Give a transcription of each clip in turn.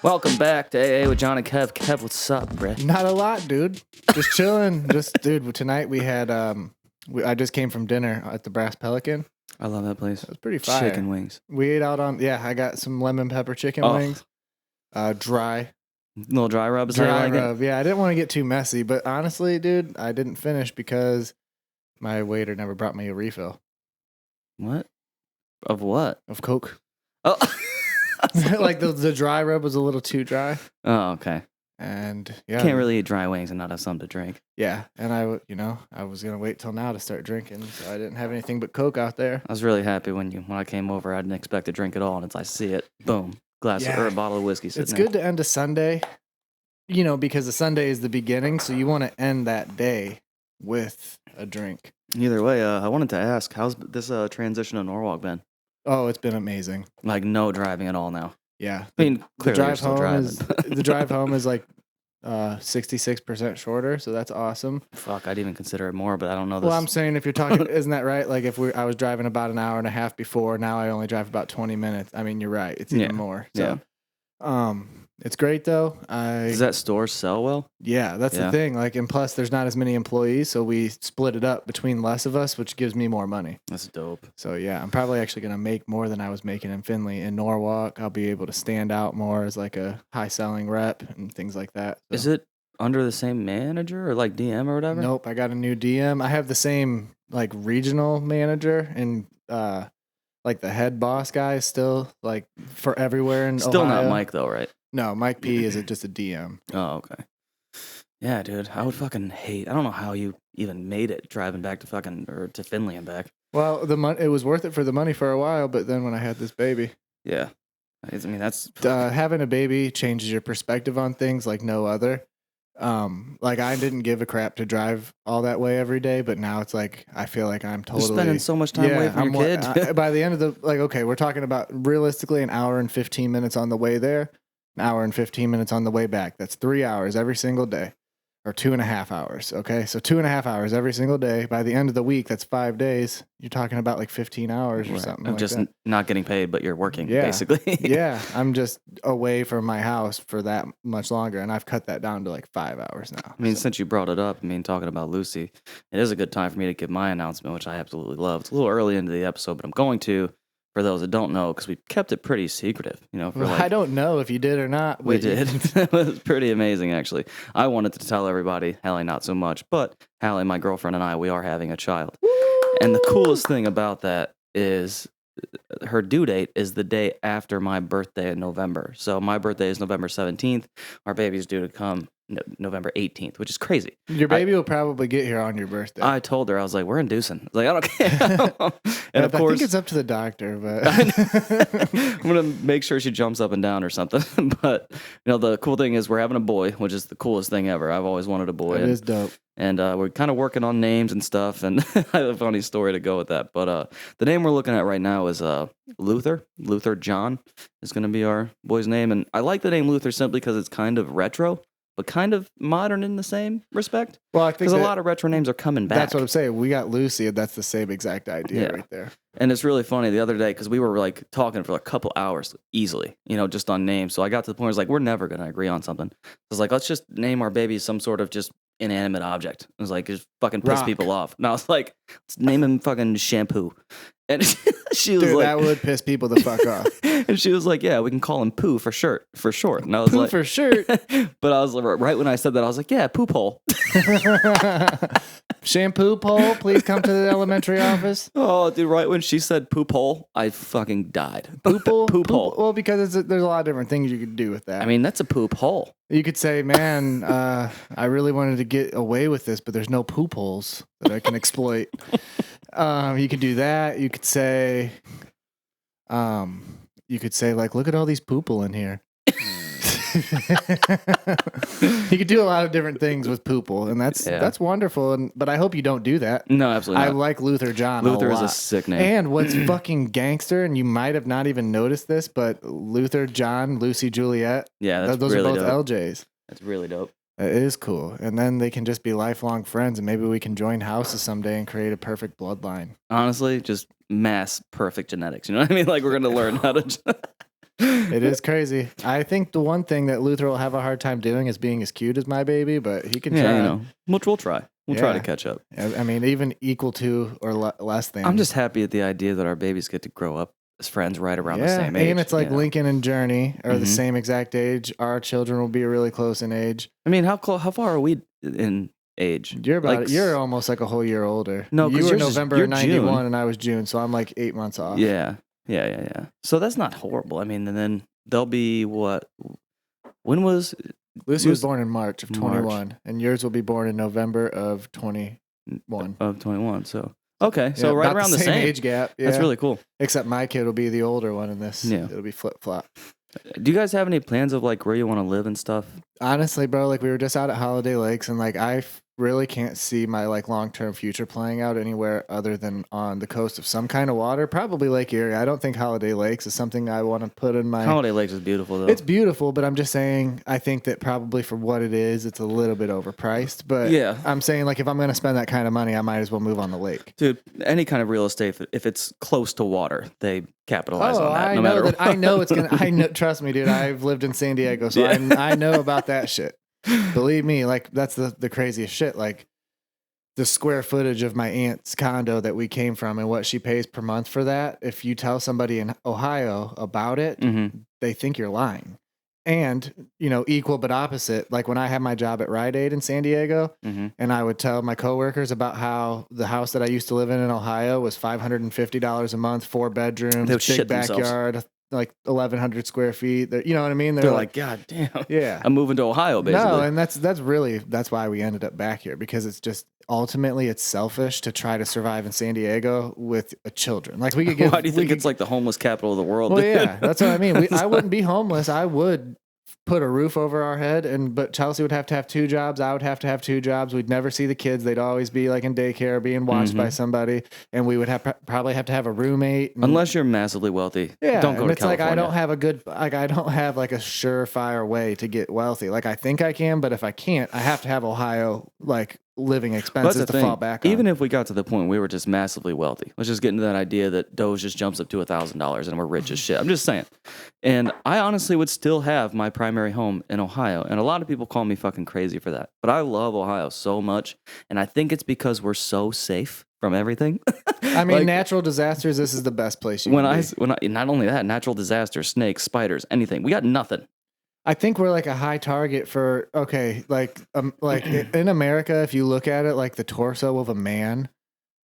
Welcome back to AA with John and Kev. Kev, what's up, bruh? Not a lot, dude. Just chilling. Dude, tonight we had, I just came from dinner at the Brass Pelican. I love that place. It was pretty fire. Chicken wings. We ate out on, I got some lemon pepper chicken wings. Dry. Little dry rub, is Dry that like rub. Yeah, I didn't want to get too messy, but honestly, dude, I didn't finish because my waiter never brought me a refill. What? Of what? Of Coke. Oh. Like the dry rub was a little too dry. Oh, okay. And yeah. Can't really eat dry wings and not have something to drink. Yeah. And I was going to wait till now to start drinking. So I didn't have anything but Coke out there. I was really happy when I came over. I didn't expect to drink at all. And I see it. Boom. Glass or a bottle of whiskey sitting It's good to end a Sunday, because a Sunday is the beginning. So you want to end that day with a drink. Either way, I wanted to ask, how's this transition to Norwalk been? Oh, it's been amazing. Like no driving at all now. Yeah. I mean, clearly you're still driving. The drive home is like 66% shorter, so that's awesome. Fuck, I'd even consider it more, but I don't know this. Well, I'm saying if you're talking, isn't that right? Like if I was driving about an hour and a half before, now I only drive about 20 minutes. I mean, you're right. It's even more. So, it's great though. Does that store sell well? Yeah, that's the thing. Like, and plus there's not as many employees, so we split it up between less of us, which gives me more money. That's dope. So yeah, I'm probably actually going to make more than I was making in Findlay. In Norwalk, I'll be able to stand out more as like a high selling rep and things like that. So. Is it under the same manager or like DM or whatever? Nope, I got a new DM. I have the same like regional manager and like the head boss guy is still like for everywhere in Still Ohio. not Mike though, right? No, Mike P is just a DM. Oh, okay. Yeah, dude, I would fucking hate. I don't know how you even made it driving back to to Findlay and back. Well, it was worth it for the money for a while, but then when I had this baby, yeah, I mean that's having a baby changes your perspective on things like no other. Like I didn't give a crap to drive all that way every day, but now it's like I feel like I'm totally You're spending so much time away from your kid. By the end of okay, we're talking about realistically an hour and 15 minutes on the way there, an hour and 15 minutes on the way back. That's 3 hours every single day, or 2.5 hours. Okay, so 2.5 hours every single day. By the end of the week, that's 5 days. You're talking about like 15 hours or something. Of just not getting paid, but you're working basically. Yeah, I'm just away from my house for that much longer, and I've cut that down to like 5 hours now. I mean, since you brought it up, talking about Lucy, it is a good time for me to give my announcement, which I absolutely love. It's a little early into the episode, but I'm going to. For those that don't know, because we kept it pretty secretive, I don't know if you did or not. We did. It was pretty amazing, actually. I wanted to tell everybody, Hallie not so much, but Hallie, my girlfriend, and I, we are having a child. Woo! And the coolest thing about that is her due date is the day after my birthday in November. So my birthday is November 17th. Our baby's due to come November 18th, which is crazy. Your baby will probably get here on your birthday. I told her, I was like, we're inducing. I was like, I don't care. And of course, I think it's up to the doctor, but I'm going to make sure she jumps up and down or something. But, the cool thing is we're having a boy, which is the coolest thing ever. I've always wanted a boy. It is dope. And we're kind of working on names and stuff. And I have a funny story to go with that. But the name we're looking at right now is Luther. Luther John is going to be our boy's name. And I like the name Luther simply because it's kind of retro, but kind of modern in the same respect. Well, I think because a lot of retro names are coming back. That's what I'm saying. We got Lucy, and that's the same exact idea right there. And it's really funny the other day because we were like talking for a couple hours easily, just on names. So I got to the point where I was like, we're never going to agree on something. I was like, let's just name our baby some sort of just inanimate object. It was like, just fucking piss people off. And I was like, let's name him fucking Shampoo. And she was like, that would piss people the fuck off. And she was like, yeah, we can call him Pooh for short. And I was Pooh like, for short. But I was like, right when I said that, I was like, yeah, Poop Hole. Shampoo pole, please come to the elementary office. Oh, dude, right when she said poop hole, I fucking died. Poop hole? Poop hole. Well, because there's a lot of different things you could do with that. I mean, that's a poop hole. You could say, man, I really wanted to get away with this, but there's no poop holes that I can exploit. You could do that. You could say, like, look at all these poople in here. You could do a lot of different things with poople, and that's wonderful. But I hope you don't do that. No, absolutely not. I like Luther John. Luther a is lot. a sick name. And what's fucking gangster, and you might have not even noticed this, but Luther John, Lucy Juliet. Yeah, those really are both dope. LJs. That's really dope. It is cool. And then they can just be lifelong friends, and maybe we can join houses someday and create a perfect bloodline. Honestly, just mass perfect genetics. You know what I mean? Like we're gonna learn how to. It is crazy. I think the one thing that Luther will have a hard time doing is being as cute as my baby, but he can try. Yeah, you know, we'll try. We'll try to Yeah. catch up. I mean, even equal to or less than. I'm just happy at the idea that our babies get to grow up as friends right around the same age. And it's like you know? Lincoln and Journey are the Mhm. same exact age. Our children will be really close in age. I mean, how far are we in age? You're about Like, you're almost like a whole year older. No, 'cause you were yours is- November you're 91 June. and I was June, so I'm like 8 months off. Yeah. So that's not horrible. I mean, and then they'll be what? When was Lucy was born in March of March. 21, and yours will be born in November of 21. of 21? So okay, so Yeah, right about around the same. age gap. Yeah. That's really cool. Except my kid will be the older one in this. Yeah. It'll be flip flop. Do you guys have any plans of like where you want to live and stuff? Honestly, bro, like we were just out at Holiday Lakes, and like really can't see my like long term future playing out anywhere other than on the coast of some kind of water. Probably Lake Erie. I don't think Holiday Lakes is something I want to put in my. Holiday Lakes is beautiful though. It's beautiful, but I'm just saying I think that probably for what it is, it's a little bit overpriced. But Yeah. I'm saying like if I'm going to spend that kind of money, I might as well move on the lake. Dude, any kind of real estate, if it's close to water, they capitalize on that. I No know matter that. I know it's gonna. I know. Trust me, dude. I've lived in San Diego, so Yeah. I know about that shit. Believe me, like that's the craziest shit. Like the square footage of my aunt's condo that we came from and what she pays per month for that. If you tell somebody in Ohio about it, Mm-hmm. they think you're lying. And equal but opposite. Like when I had my job at Rite Aid in San Diego, Mm-hmm. and I would tell my coworkers about how the house that I used to live in Ohio was $550 a month, 4 bedrooms, They would big shit themselves. backyard, like 1,100 square feet. You know what I mean? They're like, God damn, yeah. I'm moving to Ohio, basically. No, and that's why we ended up back here, because it's just ultimately it's selfish to try to survive in San Diego with children. Like we could give. Why do you think it's like the homeless capital of the world? Well, dude? yeah, that's what I mean. I wouldn't be homeless. I would put a roof over our head, but Chelsea would have to have 2 jobs. I would have to have 2 jobs. We'd never see the kids. They'd always be like in daycare, being watched by somebody, and we would probably have to have a roommate. Unless you're massively wealthy, Yeah, don't go and to it's California. like I don't have like a surefire way to get wealthy. Like I think I can, but if I can't, I have to have Ohio like living But that's expenses the to thing. fall back on. Even if we got to the point we were just massively wealthy, let's just get into that idea that Doge just jumps up to $1,000 and we're rich as shit. I'm just saying. And I honestly would still have my primary home in Ohio. And a lot of people call me fucking crazy for that. But I love Ohio so much. And I think it's because we're so safe from everything. I mean, like- natural disasters. This is the best place you when can I be. not only that, natural disasters, snakes, spiders, anything. We got nothing. I think we're like a high target for like in America, if you look at it like the torso of a man,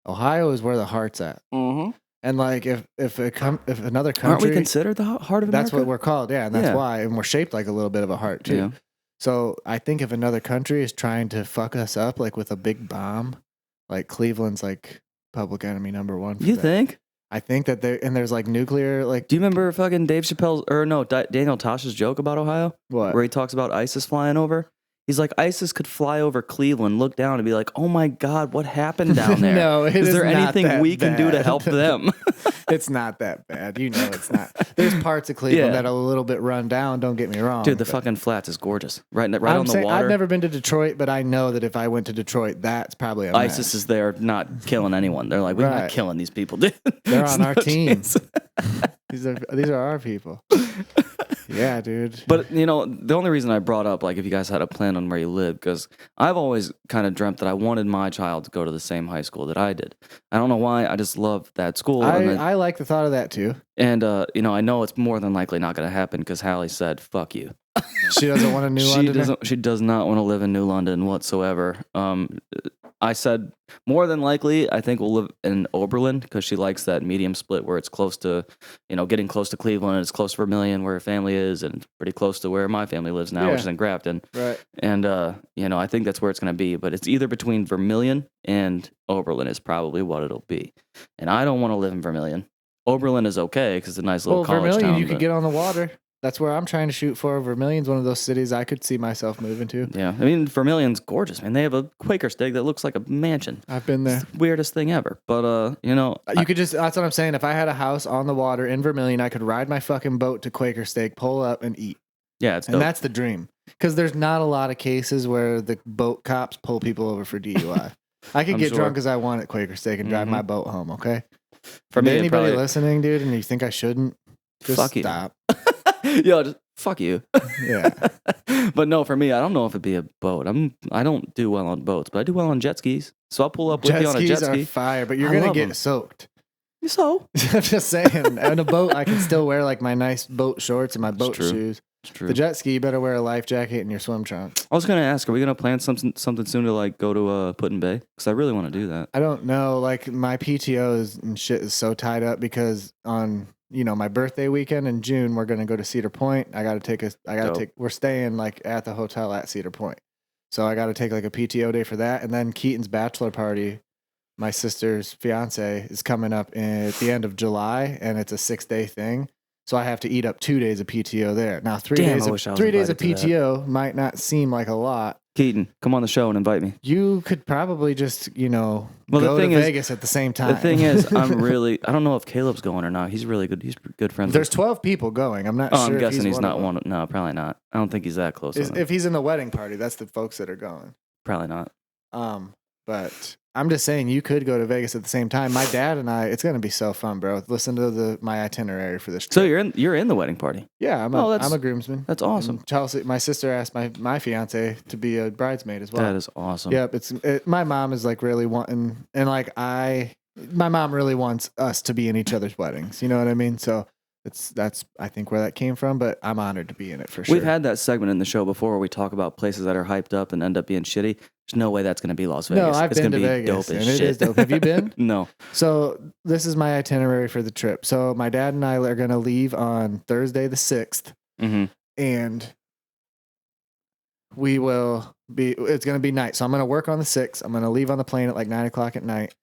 Ohio is where the heart's at. Mm-hmm. And like if another country, Aren't we considered the heart of America? that's what we're called, yeah, and that's Yeah. why, and we're shaped like a little bit of a heart too. Yeah. So I think if another country is trying to fuck us up like with a big bomb, like Cleveland's like public enemy number 1. For You that. think? I think that there's like nuclear like Do you remember fucking Dave Chappelle's, or no, Daniel Tosh's joke about Ohio? what? Where he talks about ISIS flying over? He's like, ISIS could fly over Cleveland, look down, and be like, "Oh my God, what happened down there? No, it is is there not anything that we can do to bad. help them?" It's not that bad. You know it's not. There's parts of Cleveland Yeah. that are a little bit run down, don't get me wrong. Dude, the but fucking flats is gorgeous. Right I'm on the saying, water. I've never been to Detroit, but I know that if I went to Detroit, that's probably a ISIS mess. is there, not killing anyone. They're like, we're not Right. killing these people, dude. They're There's on our no team. chance. These are our people. Yeah, dude. But the only reason I brought up, like, if you guys had a plan on where you live, because I've always kind of dreamt that I wanted my child to go to the same high school that I did. I don't know why. I just love that school. I like the thought of that too. And I know it's more than likely not going to happen because Hallie said, "Fuck you." She doesn't want a New London. She does not want to live in New London whatsoever. I said more than likely I think we'll live in Oberlin because she likes that medium split where it's close to, getting close to Cleveland, and it's close to Vermilion where her family is, and it's pretty close to where my family lives now, which is in Grafton. Right. And I think that's where it's going to be, but it's either between Vermilion and Oberlin is probably what it'll be. And I don't want to live in Vermilion. Oberlin is okay because it's a nice little Well, college Vermilion, town. you could but- get on the water. That's where I'm trying to shoot for. Vermilion's one of those cities I could see myself moving to. Yeah, I mean Vermilion's gorgeous, man. They have a Quaker steak that looks like a mansion. I've been there. It's the weirdest thing ever. But You could that's what I'm saying. If I had a house on the water in Vermilion, I could ride my fucking boat to Quaker Steak, pull up, and eat. yeah, it's And dope. that's the dream. Because there's not a lot of cases where the boat cops pull people over for DUI. I could I'm get sure. drunk as I want at Quaker Steak and drive Mhm. my boat home, okay? For me, it anybody probably- listening, dude, and you think I shouldn't, just Fuck you. stop. Yo, just fuck you. Yeah. But no, for me, I don't know if it'd be a boat. I don't do well on boats, but I do well on jet skis. So I'll pull up with Jet you on a jet skis are ski. fire, but you're I gonna love get 'em. soaked. So I'm just saying. On a boat, I can still wear like my nice boat shorts and my boat true. shoes. it's true. The jet ski, you better wear a life jacket and your swim trunks. I was gonna ask, are we gonna plan something soon to like go to Put in Bay? Because I really want to do that. I don't know. Like my PTO and shit is so tied up because on my birthday weekend in June we're gonna go to Cedar Point. Dope. We're staying like at the hotel at Cedar Point, so I got to take like a PTO day for that. And then Keaton's bachelor party, my sister's fiance, is coming up at the end of July, and it's a 6-day thing. So I have to eat up 2 days of PTO there. Now, 3 Damn, days I of wish I was 3 days of invited to that. PTO might not seem like a lot. Keaton, come on the show and invite me. You could probably just, the go thing to is- Vegas at the same time. The thing is, I don't know if Caleb's going or not. He's really good. He's good friends. There's with 12 people going. I'm not Oh, sure. I'm if guessing he's one not of them. one. No, probably not. I don't think he's that close. with him. If he's in the wedding party, that's the folks that are going. Probably not. But I'm just saying you could go to Vegas at the same time. My dad and I, it's gonna be so fun, bro. Listen to my itinerary for this trip. So you're in the wedding party. Yeah, I'm Oh, that's- a groomsman. That's awesome. And Chelsea, my sister asked my fiance to be a bridesmaid as well. That is awesome. Yep, my mom is like really wanting, and like my mom really wants us to be in each other's weddings. You know what I mean? So that's I think where that came from. But I'm honored to be in it for sure. We've had that segment in the show before where we talk about places that are hyped up and end up being shitty. There's no way that's going to be Las Vegas. No, I've it's been gonna to be Vegas, dope as and shit. it is dope. Have you been? No. So this is my itinerary for the trip. So my dad and I are going to leave on Thursday the 6th, Mm-hmm. and it's going to be night. So I'm going to work on the 6th. I'm going to leave on the plane at like 9:00 at night.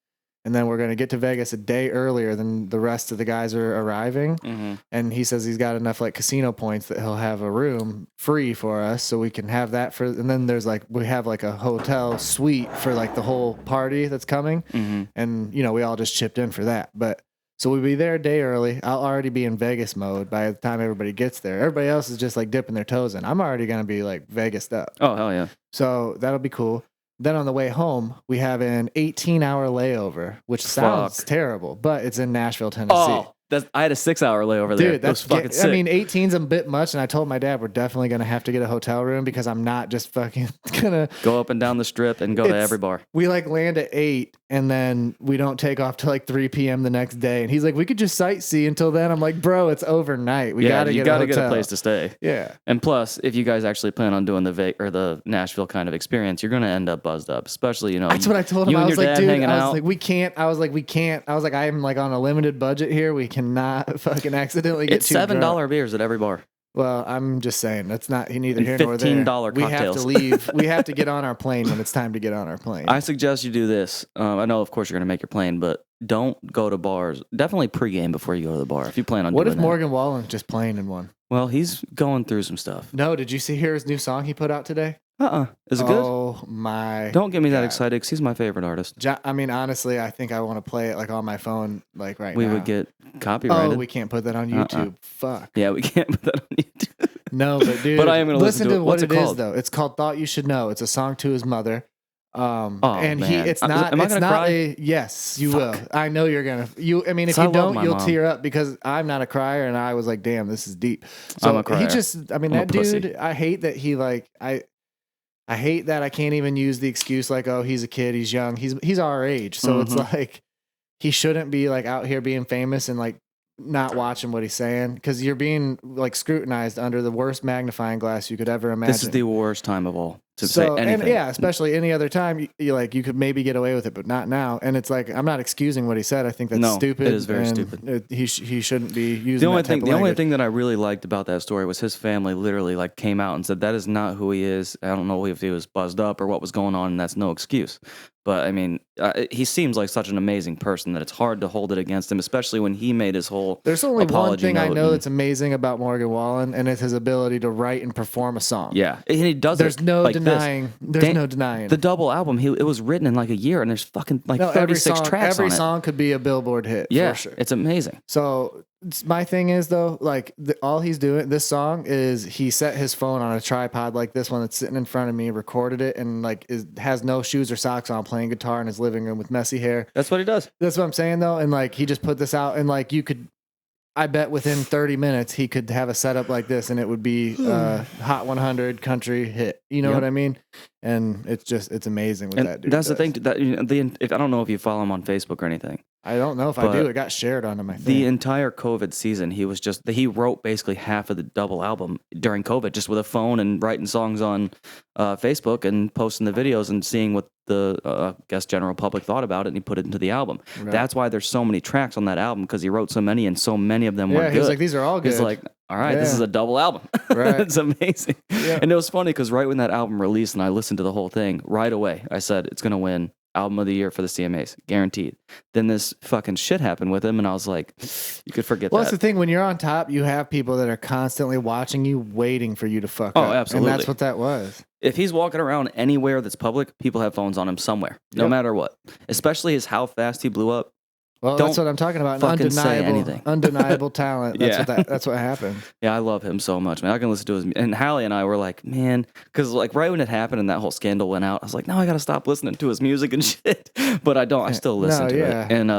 And then we're going to get to Vegas a day earlier than the rest of the guys are arriving. Mm-hmm. And he says he's got enough like casino points that he'll have a room free for us. So we can have that and then we have like a hotel suite for like the whole party that's coming. Mm-hmm. And, we all just chipped in for that. But so we'll be there a day early. I'll already be in Vegas mode by the time everybody gets there. Everybody else is just like dipping their toes in. I'm already going to be like Vegased up. Oh, hell yeah. So that'll be cool. Then on the way home, we have an 18-hour layover, which sounds Fuck. terrible, but it's in Nashville, Tennessee. Oh, I had a 6-hour layover there. Dude, It was fucking sick. I mean, 18's a bit much, and I told my dad we're definitely going to have to get a hotel room because I'm not just fucking going to... Go up and down the strip and go to every bar. We like land at 8, and then we don't take off till like 3 p.m. the next day. And he's like, we could just sightsee until then. I'm like, bro, it's overnight. We got to you get gotta a hotel. get a place to stay. Yeah. And plus, if you guys actually plan on doing the Nashville kind of experience, you're gonna end up buzzed up. Especially, That's what I told him. you I and was your like, dad dude, hanging I was out. like, we can't. I was like, I'm like on a limited budget here. We cannot fucking accidentally get It's too drunk. $7 beers at every bar. Well, I'm just saying that's not neither And here nor there. $15 We have to cocktails. leave. We have to get on our plane when it's time to get on our plane. I suggest you do this. I know, of course, you're gonna make your plane, but don't go to bars. Definitely pregame before you go to the bar if you plan on What doing if that. Morgan Wallen's just playing in one? Well, he's going through some stuff. No, did you hear his new song he put out today? Is it good? Oh my! Don't get me that God. excited because he's my favorite artist. I mean, honestly, I think I want to play it like on my phone, like right We now. would get copyrighted. Oh, we can't put that on YouTube. Fuck. Yeah, we can't put that on YouTube. No, but dude, But I am gonna listen to it. what What's it it is called? though. It's called "Thought You Should Know." It's a song to his mother. And man. it's Am not. I It's gonna not cry? a. Yes, you Fuck. will. I know you're gonna. I mean, if So I you love don't, my you'll mom. tear up because I'm not a crier, and I was like, "Damn, this is deep." So I'm a crier. he just. I mean, I'm a that pussy. dude. I hate that he like. I hate that I can't even use the excuse like, "Oh, he's a kid, he's young, he's our age." So it's Mhm. like he shouldn't be like out here being famous and like not watching what he's saying because you're being like scrutinized under the worst magnifying glass you could ever imagine. This is the worst time of all to So, say anything. and yeah, especially any other time, you could maybe get away with it, but not now. And it's like I'm not excusing what he said. I think that's No, stupid. it is very and stupid. He shouldn't be using The only that type thing, of the only language. thing that I really liked about that story was his family literally like came out and said that is not who he is. I don't know if he was buzzed up or what was going on, and that's no excuse. But I mean, he seems like such an amazing person that it's hard to hold it against him, especially when he made his whole. There's only one apology thing I note know and- that's amazing about Morgan Wallen, and it's his ability to write and perform a song. Yeah, and he does. There's it no like this. denying. There's Dan- no denying. The double album, it was written in like a year, and there's fucking like no, 36 tracks every on it. song could be a Billboard hit. Yeah, for sure. it's amazing. So my thing is though, like all he's doing this song is he set his phone on a tripod like this one that's sitting in front of me, recorded it, and like has no shoes or socks on, playing guitar in his living room with messy hair. That's what he does. That's what I'm saying though, and like he just put this out, and like I bet within 30 minutes he could have a setup like this, and it would be Hot 100 country hit. You know Yep. what I mean? And it's amazing what And that dude that's the does. thing. That if I don't know if you follow him on Facebook or anything. I don't know if I but do. It got shared on him, I think. The entire COVID season, he wrote basically half of the double album during COVID, just with a phone and writing songs on Facebook and posting the videos and seeing what the I guess general public thought about it, and he put it into the album. Right. That's why there's so many tracks on that album, because he wrote so many, and so many of them were good. He was like, these are all good. He's like, all right, this Yeah. is a double album. Right. It's amazing. Yeah. And it was funny because right when that album released and I listened to the whole thing, right away I said it's going to win Album of the Year for the CMAs, guaranteed. Then this fucking shit happened with him, and I was like, you could forget Well, that. that's the thing. When you're on top, you have people that are constantly watching you, waiting for you to fuck Oh, up. absolutely. And that's what that was. If he's walking around anywhere that's public, people have phones on him somewhere, no Yep. matter what. Especially as how fast he blew up. Well, Don't that's what I'm talking about. An fucking say undeniable, anything. undeniable talent. That's Yeah. that's what happened. Yeah, I love him so much, man. I can listen to his. And Hallie and I were like, man, because like right when it happened and that whole scandal went out, I was like, no, I got to stop listening to his music and shit. But I don't. I still listen No, to yeah. it. And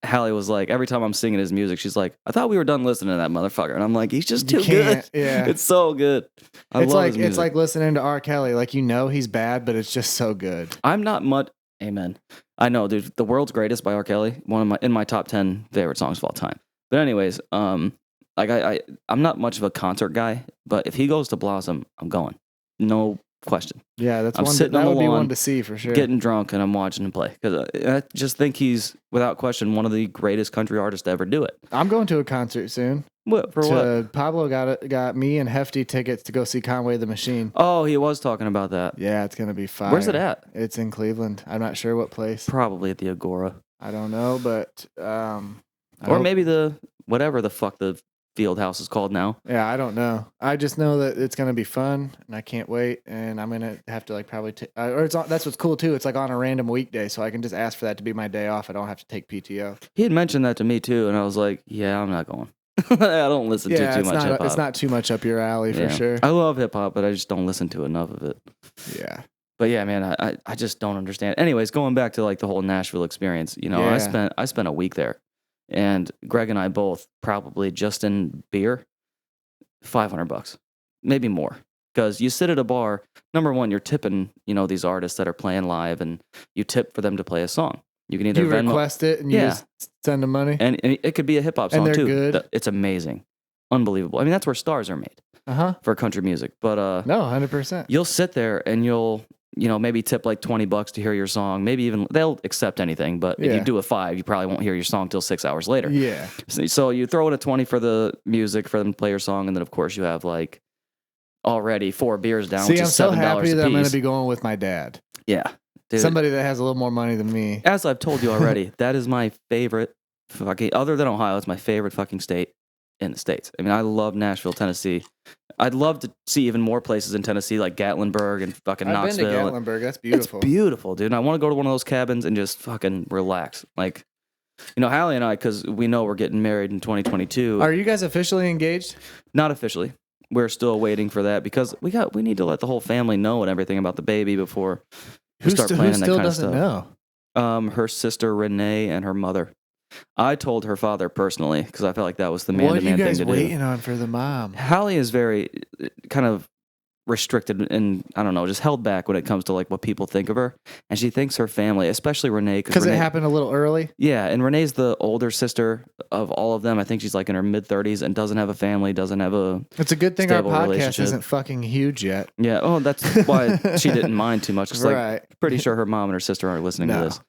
Hallie was like, every time I'm singing his music, she's like, I thought we were done listening to that motherfucker. And I'm like, he's just You too good. can't- yeah. It's so good. I It's love like his music. it's like listening to R. Kelly. Like, you know he's bad, but it's just so good. I'm not much. Amen. I know, dude. The World's Greatest by R. Kelly, in my top 10 favorite songs of all time. But anyways, like I'm not much of a concert guy, but if he goes to Blossom, I'm going. No question. Yeah, that's I'm one. sitting That on the would be lawn, one to see for sure. Getting drunk, and I'm watching him play because I just think he's, without question, one of the greatest country artists to ever do it. I'm going to a concert soon. What for? What? Pablo got me and Hefty tickets to go see Conway the Machine. Oh, he was talking about that. Yeah, it's gonna be fire. Where's it at? It's in Cleveland. I'm not sure what place. Probably at the Agora, I don't know, but I or hope- maybe the whatever the fuck the field house is called now. Yeah, I don't know. I just know that it's gonna be fun, and I can't wait. And I'm gonna have to like probably that's what's cool too. It's like on a random weekday, so I can just ask for that to be my day off. I don't have to take PTO. He had mentioned that to me too, and I was like, yeah, I'm not going. I don't listen to too it's much hip not hop. it's not too much up your alley for sure. I love hip hop, but I just don't listen to enough of it. Yeah. But yeah, man, I just don't understand. Anyways, going back to like the whole Nashville experience, you know, Yeah. I spent a week there, and Greg and I both probably just in beer, $500, maybe more. Because you sit at a bar, number one, you're tipping, you know, these artists that are playing live, and you tip for them to play a song. You can either You Venmo, request it and you Yeah. just send them money. and it could be a hip hop And song they're too. good. It's amazing, unbelievable. I mean, that's where stars are made for country music. But No, 100%. you'll sit there and you'll, you know, maybe tip like $20 to hear your song. Maybe even they'll accept anything. But if Yeah. you do a 5, you probably won't hear your song till 6 hours later. Yeah. So you throw in a 20 for the music for them to play your song, and then of course you have like already 4 beers down, See, which I'm is so $7 happy a that I'm going piece. to be going with my dad. Yeah, dude. Somebody that has a little more money than me. As I've told you already, that is my favorite fucking, other than Ohio, it's my favorite fucking state in the States. I mean, I love Nashville, Tennessee. I'd love to see even more places in Tennessee, like Gatlinburg and fucking I've Knoxville. been to Gatlinburg. That's beautiful. It's beautiful, dude. And I want to go to one of those cabins and just fucking relax. Like, you know, Hallie and I, because we know we're getting married in 2022. Are you guys officially engaged? Not officially. We're still waiting for that because we need to let the whole family know and everything about the baby before we start who planning that still kind of doesn't stuff. know? Her sister Renee and her mother. I told her father personally because I felt like that was the What are you man-to-man thing guys to do. waiting on for the mom? Hallie is very kind of restricted and I don't know, just held back when it comes to like what people think of her, and she thinks her family, especially Renee, Because it Renee- happened a little early. Yeah, and Renee's the older sister of all of them. I think she's like in her mid-30s and doesn't have a family, doesn't have a It's a good thing our stable podcast relationship. isn't fucking huge yet. yeah. Oh, that's why she didn't mind too much. 'Cause, like, Right. pretty sure her mom and her sister aren't listening to No. this.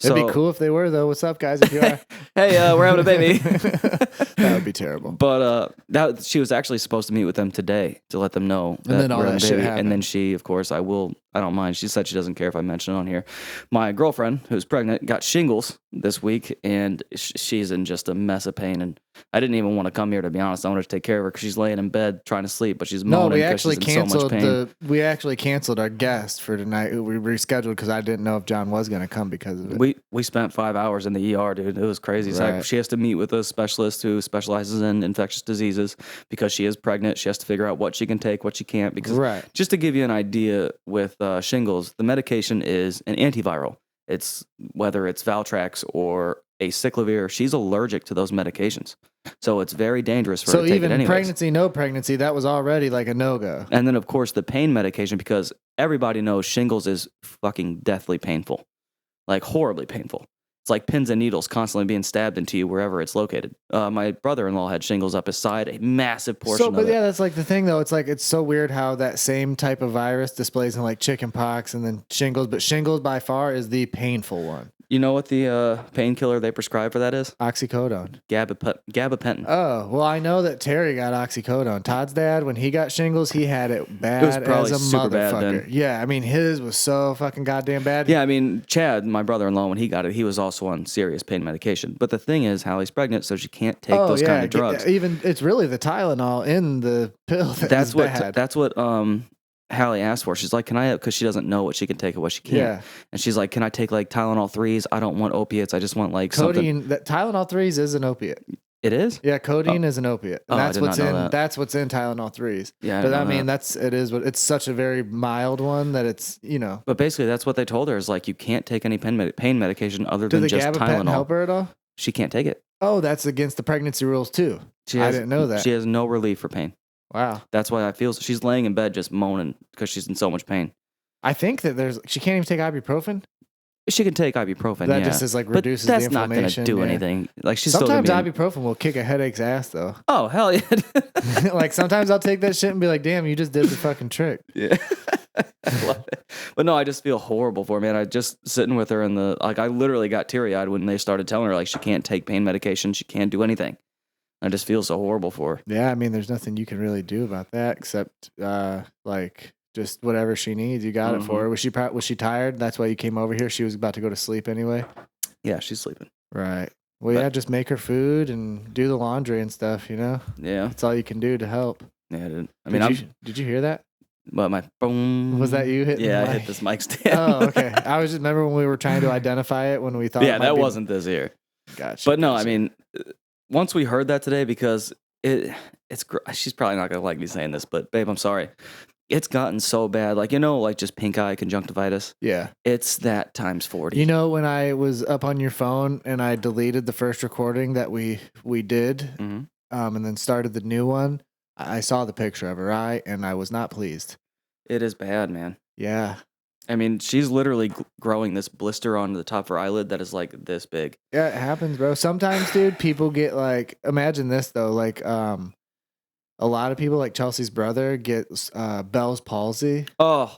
It'd be cool if they were, though. What's up, guys? If you are, Hey, we're having a baby. that would be terrible. But that she was actually supposed to meet with them today to let them know. And then all we're having that a shit baby. happened. And then she, of course, I don't mind. She said she doesn't care if I mention it on here. My girlfriend, who's pregnant, got shingles this week, and she's in just a mess of pain. And I didn't even want to come here, to be honest. I wanted to take care of her because she's laying in bed trying to sleep, but she's No, moaning we because actually she's in so much canceled pain. we actually canceled our guest for tonight. We rescheduled because I didn't know if John was going to come because of it. We spent 5 hours in the ER, dude. It was crazy. So Right. she has to meet with a specialist who specializes in infectious diseases because she is pregnant. She has to figure out what she can take, what she can't. Because Right. just to give you an idea, with shingles, the medication is an antiviral. It's whether it's Valtrex or acyclovir, she's allergic to those medications. So it's very dangerous for her So to take it even anyways. pregnancy, no pregnancy, that was already like a no-go. And then, of course, the pain medication, because everybody knows shingles is fucking deathly painful, like horribly painful. It's like pins and needles constantly being stabbed into you wherever it's located. My brother-in-law had shingles up his side, a massive portion So, but of it. yeah, that's like the thing though. It's like, it's so weird how that same type of virus displays in like chicken pox and then shingles, but shingles by far is the painful one. You know what the painkiller they prescribe for that is? Oxycodone. Gabapentin. Oh, well, I know that Terry got oxycodone. Todd's dad, when he got shingles, he had it bad probably as a super bad motherfucker. then. Yeah, I mean, his was so fucking goddamn bad. Yeah, I mean, Chad, my brother-in-law, when he got it, he was also on serious pain medication. But the thing is, Hallie's pregnant, so she can't take those kind of drugs. Even it's really the Tylenol in the pill That's bad. That's what Hallie asked for. She's like, "Can I?" Because she doesn't know what she can take and what she can't. Yeah. And she's like, "Can I take like Tylenol 3s? I don't want opiates. I just want like something." Codeine. That Tylenol 3s is an opiate. It is. Yeah, codeine is an opiate. And Oh, I that's did what's not know in. that. That's what's in Tylenol 3s. Yeah, I but didn't I know mean, that. it is what it's such a very mild one that it's But basically, that's what they told her is like, you can't take any pain medication other Do than the just gabapentin Tylenol. help her at all? She can't take it. Oh, that's against the pregnancy rules too. I didn't know that. She has no relief for pain. Wow. That's why I feel she's laying in bed just moaning because she's in so much pain. I think that she can't even take ibuprofen. She can take ibuprofen. That yeah. just is like But reduces that's the not going inflammation. to do yeah. anything. Like she's Sometimes still gonna be ibuprofen will kick a headache's ass though. Oh hell yeah! Like sometimes I'll take that shit and be like, "Damn, you just did the fucking trick." Yeah. I love it. But no, I just feel horrible for her, man. I just sitting with her in the I literally got teary eyed when they started telling her like she can't take pain medication, she can't do anything. I just feel so horrible for her. Yeah, I mean, there's nothing you can really do about that except like just whatever she needs. You got it for her. Was she tired? That's why you came over here. She was about to go to sleep anyway. Yeah, she's sleeping. Right. Well, But- yeah, just make her food and do the laundry and stuff. You know, Yeah, that's all you can do to help. yeah. I mean, Did you hear that? but my boom. Was that you hitting? Yeah, the I mic? hit this mic stand. Oh, okay. I was just remember when we were trying to identify it when we thought. Yeah, it might that be- wasn't this here. Gotcha. But no, I gotcha. mean, once we heard that today, because she's probably not gonna like me saying this, but babe, I'm sorry. It's gotten so bad, like like just pink eye conjunctivitis. yeah. It's that times 40. You know, when I was up on your phone and I deleted the first recording that we did, Mhm. and then started the new one, I saw the picture of her eye and I was not pleased. It is bad, man. Yeah. I mean, she's literally growing this blister on the top of her eyelid that is like this big. Yeah, it happens, bro. Sometimes, dude, people get like, imagine this though, like, a lot of people, like Chelsea's brother, get Bell's palsy. Oh,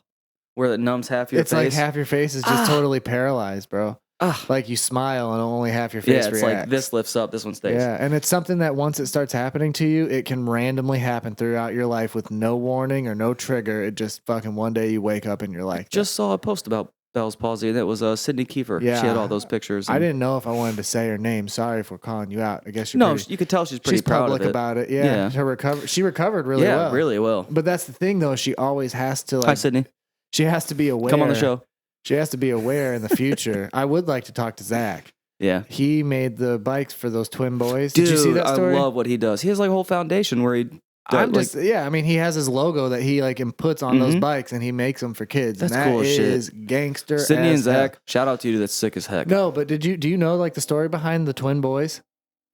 where it numbs half your It's face. like half your face is just totally paralyzed, bro. Ah. Like you smile and only half your face Yeah, it's reacts. like this lifts up, this one stays. Yeah, and it's something that once it starts happening to you, it can randomly happen throughout your life with no warning or no trigger. It just fucking one day you wake up and you're like, Just saw a post about Bell's palsy, and it was Sydney Kiefer. Yeah. She had all those pictures. I and- didn't know if I wanted to say her name. Sorry if we're calling you out. I guess you're No, pretty, you could tell she's pretty she's proud public of it. about it. Yeah, Yeah. She recovered really yeah, well. really well. But that's the thing, though. She always has to Hi, like. Sydney. She has to be aware. Come on the show. She has to be aware in the future. I would like to talk to Zach. Yeah. He made the bikes for those twin boys. Did you see that story? I love what he does. He has like a whole foundation where he. I'm just I mean, he has his logo that he like puts on those bikes, and he makes them for kids. That's and that cool as shit. is gangster. Sydney and as hell. Zach. Shout out to you. That's sick as heck. No, but do you know like the story behind the twin boys?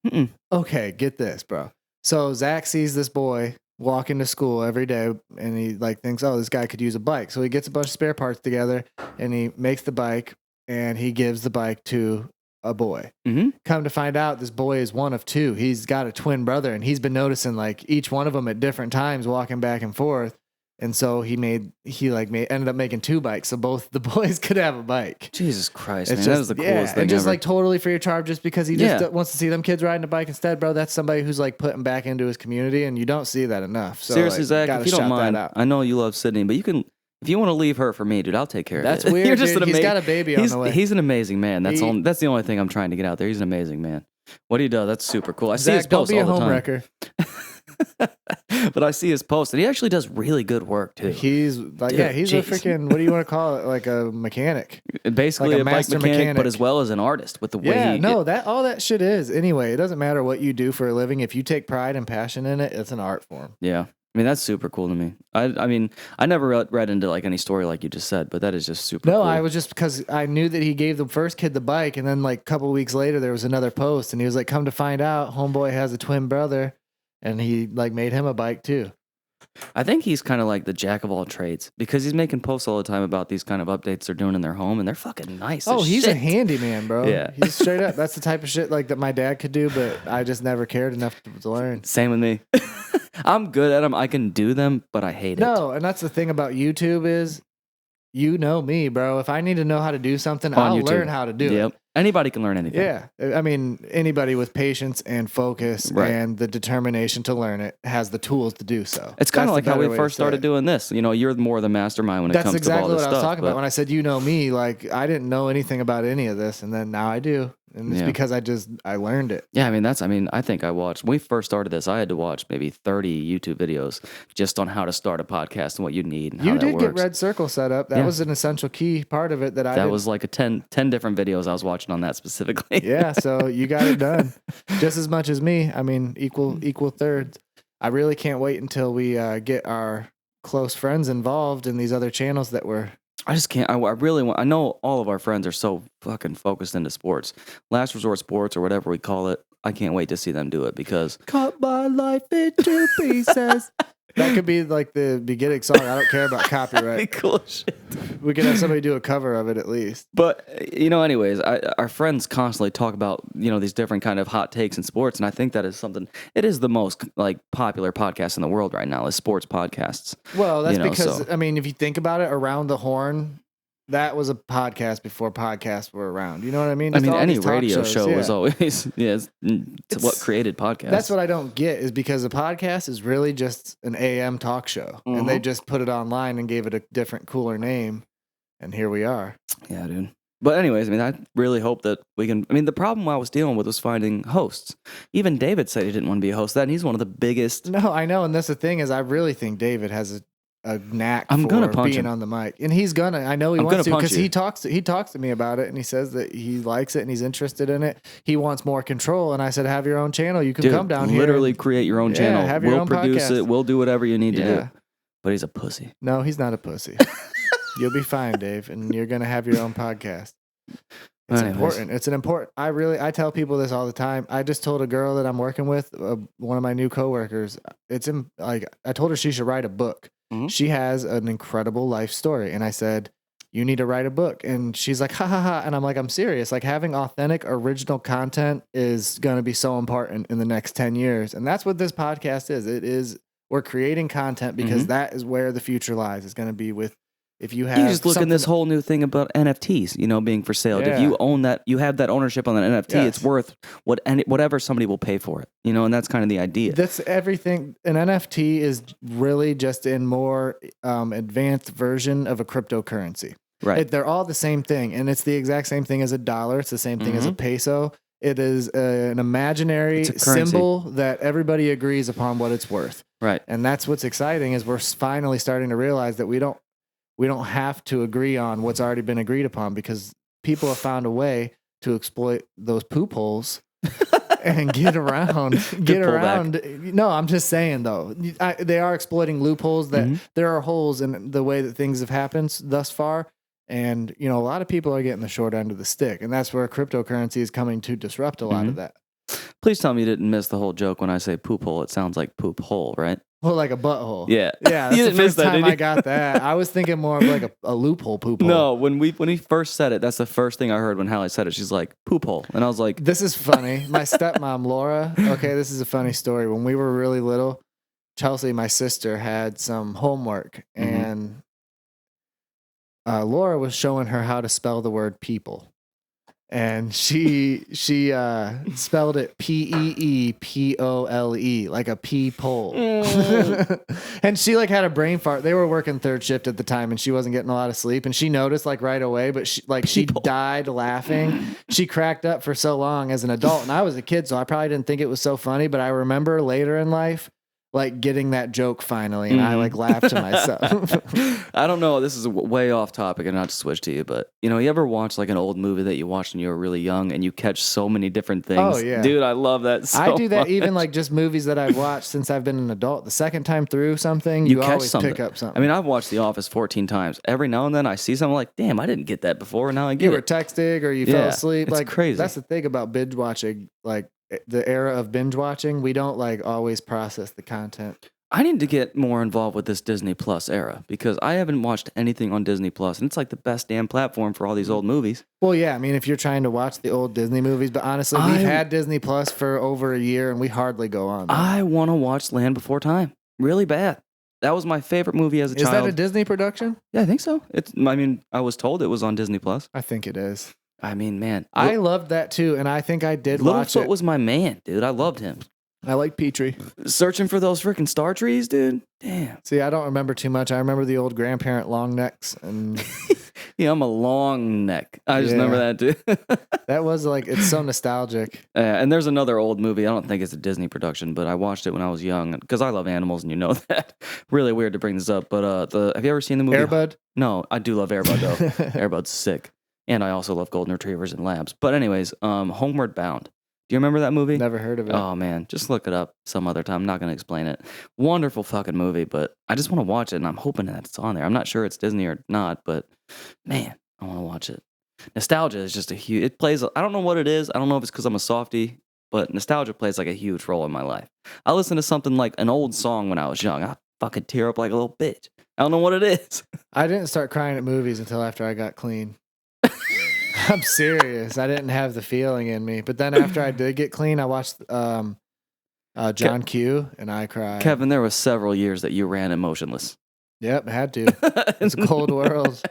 Mm-mm. Okay, get this, bro. So Zach sees this boy walking to school every day, and he like thinks, oh, this guy could use a bike. So he gets a bunch of spare parts together, and he makes the bike, and he gives the bike to a boy. Mhm. Come to find out, this boy is one of two. He's got a twin brother, and he's been noticing like each one of them at different times walking back and forth. And so he ended up making two bikes, so both the boys could have a bike. Jesus Christ, It's man. just That is the coolest thing and just ever. like totally free of charge, just because he just Yeah. wants to see them kids riding a bike instead, bro. That's somebody who's like putting back into his community, and you don't see that enough. So Seriously, like, Zach, gotta if you don't shout that mind, out. I know you love Sydney, but you can, if you want to leave her for me, dude, I'll take care That's of it. weird, You're just dude. an He's ama- got a baby on he's, the way. He's an amazing man. That's He- that's the only thing I'm trying to get out there. He's an amazing man. What he does, that's super cool. I see his Zach, don't posts be a all the home time. wrecker. But I see his posts, and he actually does really good work too. He's like, Dude, yeah, he's a jeez. freaking, what do you want to call it? Like a mechanic. Basically like a a bike master mechanic, but mechanic. as well as an artist with the way Yeah, he no, that all that shit is. Anyway, it doesn't matter what you do for a living. If you take pride and passion in it, it's an art form. Yeah. I mean, that's super cool to me. I mean, I never read into like any story like you just said, but that is just super No, cool. I was just because I knew that he gave the first kid the bike, and then like a couple weeks later there was another post, and he was like, "Come to find out, homeboy has a twin brother," and he like made him a bike too. I think he's kind of like the jack of all trades because he's making posts all the time about these kind of updates they're doing in their home, and they're fucking nice. Oh, as he's shit. a handyman, bro. Yeah. He's straight up. That's the type of shit like that my dad could do, but I just never cared enough to learn. Same with me. I'm good at them. I can do them, but I hate it. No, and that's the thing about YouTube is, you know me, bro. If I need to know how to do something, On I'll YouTube. learn how to do Yep. it. Anybody can learn anything. Yeah. I mean, anybody with patience and focus Right. and the determination to learn it has the tools to do so. It's kind That's of like the how we better way to first say started it. doing this. You know, you're more the mastermind when it That's comes exactly to all what this I was stuff. talking about when I said, you know me, like I didn't know anything about any of this, and then now I do. And it's Yeah. because I learned it. Yeah, I think I watched, when we first started this, I had to watch maybe 30 YouTube videos just on how to start a podcast and what you need and how You that did works. get Red Circle set up. That Yeah. was an essential key part of it that I That didn't- was like a 10 different videos I was watching on that specifically. Yeah, so you got it done just as much as me. I mean, equal thirds. I really can't wait until we get our close friends involved in these other channels that we're. I just can't. I really want. I know all of our friends are so fucking focused into sports, last resort sports or whatever we call it. I can't wait to see them do it because Cut my life into pieces. That could be like the beginning song. I don't care about that'd be copyright. cool shit. We could have somebody do a cover of it at least. But anyways, our friends constantly talk about these different kind of hot takes in sports, and I think that is something. It is the most like popular podcast in the world right now is sports podcasts. Well, that's because so- I mean, if you think about it, Around the Horn, that was a podcast before podcasts were around. You know what I mean? I Just mean, all any these talk radio shows, show yeah. was always it's It's- what created podcasts. That's what I don't get is because a podcast is really just an AM talk show, and they just put it online and gave it a different, cooler name, and here we are. Yeah, dude. But anyways, I mean, I really hope that we can. I mean, the problem I was dealing with was finding hosts. Even David said he didn't want to be a host of that, and he's one of the biggest. No, I know, and that's the thing is, I really think David has a knack I'm for gonna punch being him. on the mic, and he's gonna. I know he I'm wants gonna to punch because you. he talks to me about it, and he says that he likes it and he's interested in it. He wants more control, and I said, have your own channel. You can Dude, come down here. literally and- create your own Yeah, channel. have your We'll own produce podcast. it. We'll do whatever you need to Yeah. do. But he's a pussy. No, he's not a pussy. You'll be fine, Dave, and you're gonna have your own podcast. It's Anyways. important. It's an important. I tell people this all the time. I just told a girl that I'm working with, one of my new coworkers. I told her she should write a book. Mhm. She has an incredible life story, and I said, "You need to write a book." And she's like, "Ha ha ha!" And I'm like, "I'm serious. Like having authentic, original content is going to be so important in the next 10 years." And that's what this podcast is. It is. We're creating content because that is where the future lies. It's going to be with. If you have You just look at this something- whole new thing about NFTs, being for sale. If Yeah. you own that, you have that ownership on that NFT, it's Yes. worth whatever somebody will pay for it. And that's kind of the idea. That's everything. An NFT is really just a more advanced version of a cryptocurrency. Right. They're all the same thing, and it's the exact same thing as a dollar. It's the same thing as a peso. It is an imaginary It's a currency. symbol that everybody agrees upon what it's worth. Right. And that's what's exciting is we're finally starting to realize that we don't have to agree on what's already been agreed upon because people have found a way to exploit those poop holes and get around. pullback. No, I'm just saying though, they are exploiting loopholes that Mhm. there are holes in the way that things have happened thus far. And, a lot of people are getting the short end of the stick. And that's where cryptocurrency is coming to disrupt a lot Mhm. of that. Please tell me you didn't miss the whole joke when I say poop hole. It sounds like poop hole, right? Well, like a butthole. Yeah. Yeah, that's You the didn't miss first that, time did you? I got that. I was thinking more of like a loophole poop hole. No, when he first said it, that's the first thing I heard when Hallie said it. She's like, poop hole. And I was like, This is funny. My stepmom, Laura. Okay, this is a funny story. When we were really little, Chelsea, my sister, had some homework, Mhm. and Laura was showing her how to spell the word people. And she spelled it PEEPOLE, like a peephole. And she had a brain fart. They were working third shift at the time, and she wasn't getting a lot of sleep. And she noticed right away, but she People. died laughing. She cracked up for so long as an adult, and I was a kid, so I probably didn't think it was so funny. But I remember later in life, like getting that joke finally, and I Mhm. like laughed to myself. I don't know. This is way off topic and not to switch to you, but you ever watch like an old movie that you watched when you were really young and you catch so many different things? Oh, yeah. Dude, I love that so I do that much. even like just movies that I've watched since I've been an adult. The second time through something, You you catch always something. pick up something. I mean, I've watched The Office 14 times. Every now and then I see something like, damn, I didn't get that before. Now I you get were it. texting or you fell Yeah, asleep. it's Like crazy. That's the thing about binge watching. Like the era of binge watching, we don't like always process the content. I need to get more involved with this Disney Plus era because I haven't watched anything on Disney Plus, and it's like the best damn platform for all these old movies. Well, yeah, I mean, if you're trying to watch the old Disney movies, but honestly, we've had Disney Plus for over a year and we hardly go on. I want to watch Land Before Time really bad. That was my favorite movie as a Is child. that a Disney production? Yeah, I think so. I was told it was on Disney Plus. I think it is. I mean, man, I loved that too, and I think I did watch Littlefoot it. was my man, dude. I loved him. I like Petrie. Searching for those freaking star trees, dude. Damn. See, I don't remember too much. I remember the old grandparent long necks, and Yeah, I'm a long neck. I just remember that, dude. that was like, it's so nostalgic. And there's another old movie. I don't think it's a Disney production, but I watched it when I was young because I love animals, and you know that. Really weird to bring this up, but have you ever seen the movie? Airbud? No, I do love Airbud though. Airbud's sick, and I also love golden retrievers and labs. But anyways, Homeward Bound. Do you remember that movie? Never heard of it. Oh man, just look it up some other time. I'm not gonna explain it. Wonderful fucking movie, but I just want to watch it, and I'm hoping that it's on there. I'm not sure it's Disney or not, but man, I want to watch it. Nostalgia is just a huge. It plays. I don't know what it is. I don't know if it's because I'm a softie, but nostalgia plays like a huge role in my life. I listen to something like an old song when I was young. I fucking tear up like a little bitch. I don't know what it is. I didn't start crying at movies until after I got clean. I'm serious. I didn't have the feeling in me. But then after I did get clean, I watched John Q, and I cried. Kevin, there was several years that you ran emotionless. Yep, had to. It's a cold world.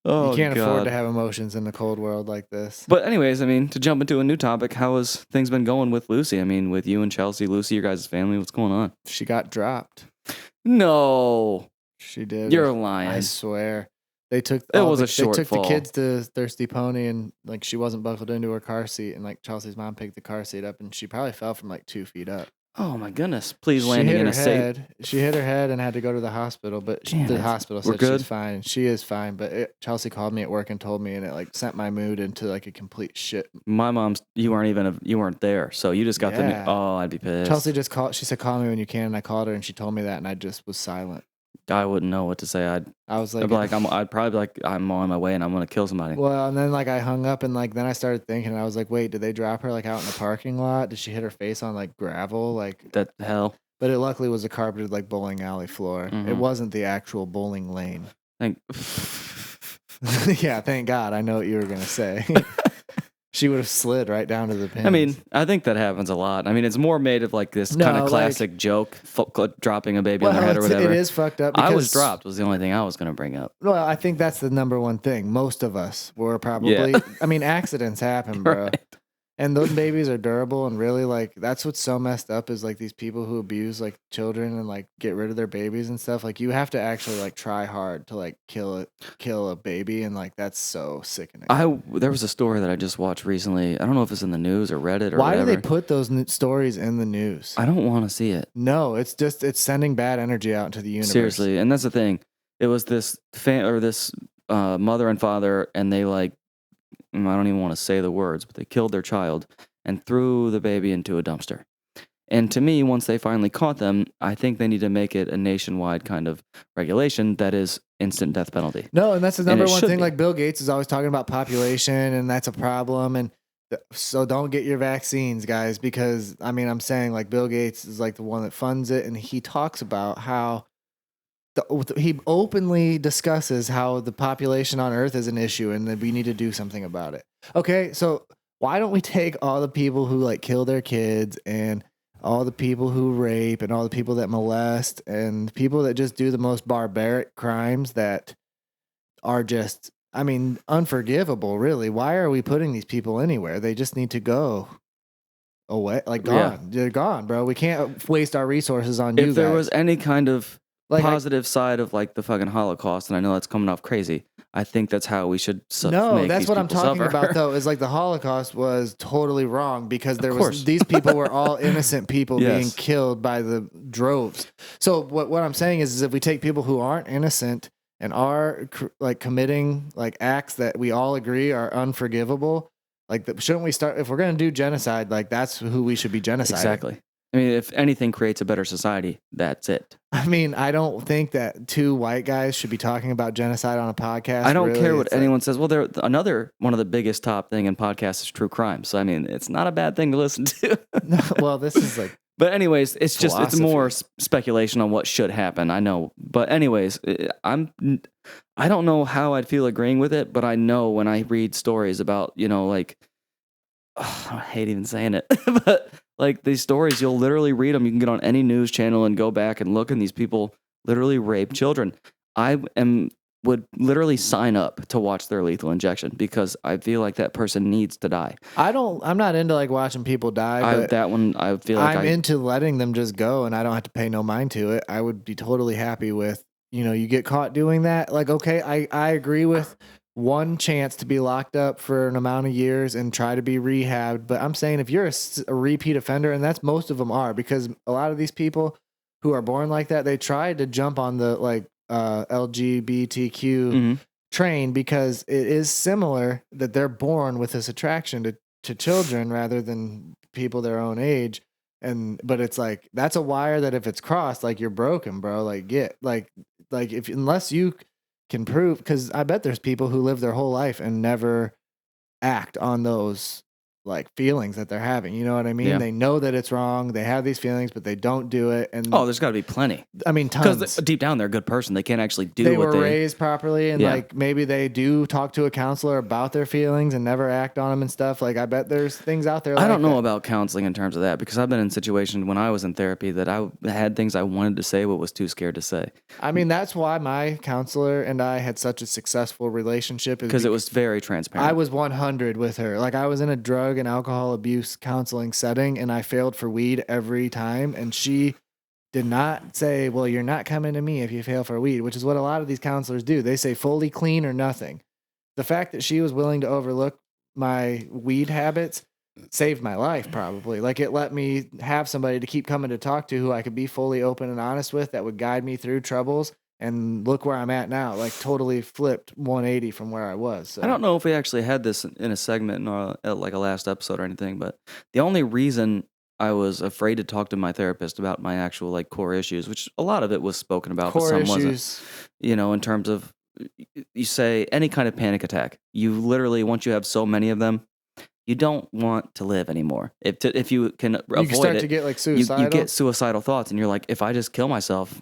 Oh, You can't God. afford to have emotions in the cold world like this. But anyways, I mean, to jump into a new topic, how has things been going with Lucy? I mean, with you and Chelsea, Lucy, your guys' family, what's going on? She got dropped. No, She did. you're I lying. swear. They took It was a they took the shortfall. kids to Thirsty Pony, and like she wasn't buckled into her car seat, and like Chelsea's mom picked the car seat up, and she probably fell from like 2 feet up. Oh my goodness! Please She landing hit in her a safe. head. She hit her head and had to go to the hospital, but Damn the it. hospital We're said good? she's fine. And she is fine, but Chelsea called me at work and told me, and it like sent my mood into like a complete shit. My mom's. You weren't there, so you just got the. Yeah. Oh, I'd be pissed. Chelsea just called. She said, "Call me when you can," and I called her, and she told me that, and I just was silent. I wouldn't know what to say. I was I'd like, be like, I'd probably be like, I'm on my way and I'm gonna kill somebody. well, and then like I hung up, and like then I started thinking, and I was like, wait, did they drop her like out in the parking lot? Did she hit her face on like gravel? Like, That hell. but it luckily was a carpeted like bowling alley floor. It Mhm. wasn't the actual bowling lane. Thank. Yeah, thank God. I know what you were gonna say. She would have slid right down to the pins. I mean, I think that happens a lot. I mean, it's more made of like this No, kind of like- classic joke, dropping a baby on their head or it's- whatever. It is fucked up. I was because- dropped was the only thing I was gonna bring up. Well, I think that's the number one thing. Most of us were probably. Yeah. I mean, accidents happen, bro. Right. And those babies are durable, and really, like, that's what's so messed up is like these people who abuse like children and like get rid of their babies and stuff. Like, you have to actually like try hard to like kill a baby, and like that's so sickening. There was a story that I just watched recently. I don't know if it's in the news or Reddit or Why whatever. do they put those stories in the news? I don't want to see it. No, it's sending bad energy out into the universe. Seriously, and that's the thing. It was this mother and father, and they like, I don't even want to say the words, but they killed their child and threw the baby into a dumpster. And to me, once they finally caught them, I think they need to make it a nationwide kind of regulation that is instant death penalty. No, and that's the number it one should thing. be. Like Bill Gates is always talking about population, and that's a problem. And so don't get your vaccines, guys, because I mean, I'm saying like Bill Gates is like the one that funds it, and he talks about how he openly discusses how the population on Earth is an issue, and that we need to do something about it. Okay, so why don't we take all the people who like kill their kids and all the people who rape and all the people that molest and people that just do the most barbaric crimes that are just, I mean, unforgivable, really. Why are we putting these people anywhere? They just need to go away, like gone. Yeah. They're gone, bro. We can't waste our resources on you If there guys. was any kind of Like, positive side of like the fucking Holocaust, and I know that's coming off crazy, I think that's how we should No, make that's these what I'm people talking suffer. about though, is like the Holocaust was totally wrong because there course. was these people were all innocent people being Yes. killed by the droves. So what I'm saying is if we take people who aren't innocent and are like committing like acts that we all agree are unforgivable, like shouldn't we start if we're going to do genocide, like that's who we should be genociding. Exactly. I mean, if anything creates a better society, that's it. I mean, I don't think that two white guys should be talking about genocide on a podcast. I don't really. care what It's like- anyone says. Well, another one of the biggest top thing in podcasts is true crime. So I mean, it's not a bad thing to listen to. well, this is like But anyways, it's more Philosophy. speculation on what should happen. I know, but anyways, I don't know how I'd feel agreeing with it, but I know when I read stories about like I hate even saying it, but like these stories, you'll literally read them. You can get on any news channel and go back and look, and these people literally rape children. Would literally sign up to watch their lethal injection because I feel like that person needs to die. I'm not into like watching people die, but I feel like I'm into letting them just go and I don't have to pay no mind to it. I would be totally happy with, you get caught doing that. Like, okay, I agree with one chance to be locked up for an amount of years and try to be rehabbed. But I'm saying if you're a repeat offender, and that's most of them are, because a lot of these people who are born like that, they try to jump on the like LGBTQ train because it is similar that they're born with this attraction to children rather than people their own age. But it's like, that's a wire that if it's crossed, like you're broken, bro. Like unless you can prove, because I bet there's people who live their whole life and never act on those like feelings that they're having. You know what I mean? Yeah. They know that it's wrong. They have these feelings, but they don't do it. And there's got to be plenty. I mean, tons. Because deep down, they're a good person. They can't actually do they what were raised properly, and Yeah. like maybe they do talk to a counselor about their feelings and never act on them and stuff. Like I bet there's things out there. I don't know that. about counseling in terms of that because I've been in situations when I was in therapy that I had things I wanted to say but was too scared to say I mean, that's why my counselor and I had such a successful relationship. because it was very transparent. I was 100 with her. Like I was in a drug and alcohol abuse counseling setting, and I failed for weed every time, and she did not say, well, you're not coming to me if you fail for weed, which is what a lot of these counselors do. They say fully clean or nothing. The fact that she was willing to overlook my weed habits saved my life, probably. Like it let me have somebody to keep coming to talk to who I could be fully open and honest with that would guide me through troubles. And look where I'm at now, like totally flipped 180 from where I was. So. I don't know if we actually had this in a segment or like a last episode or anything, but the only reason I was afraid to talk to my therapist about my actual like core issues, which a lot of it was spoken about, but Core some issues. wasn't. In terms of you say any kind of panic attack, you literally once you have so many of them, you don't want to live anymore. If you can avoid You can start it, to get like you suicidal. get suicidal thoughts, and you're like, if I just kill myself,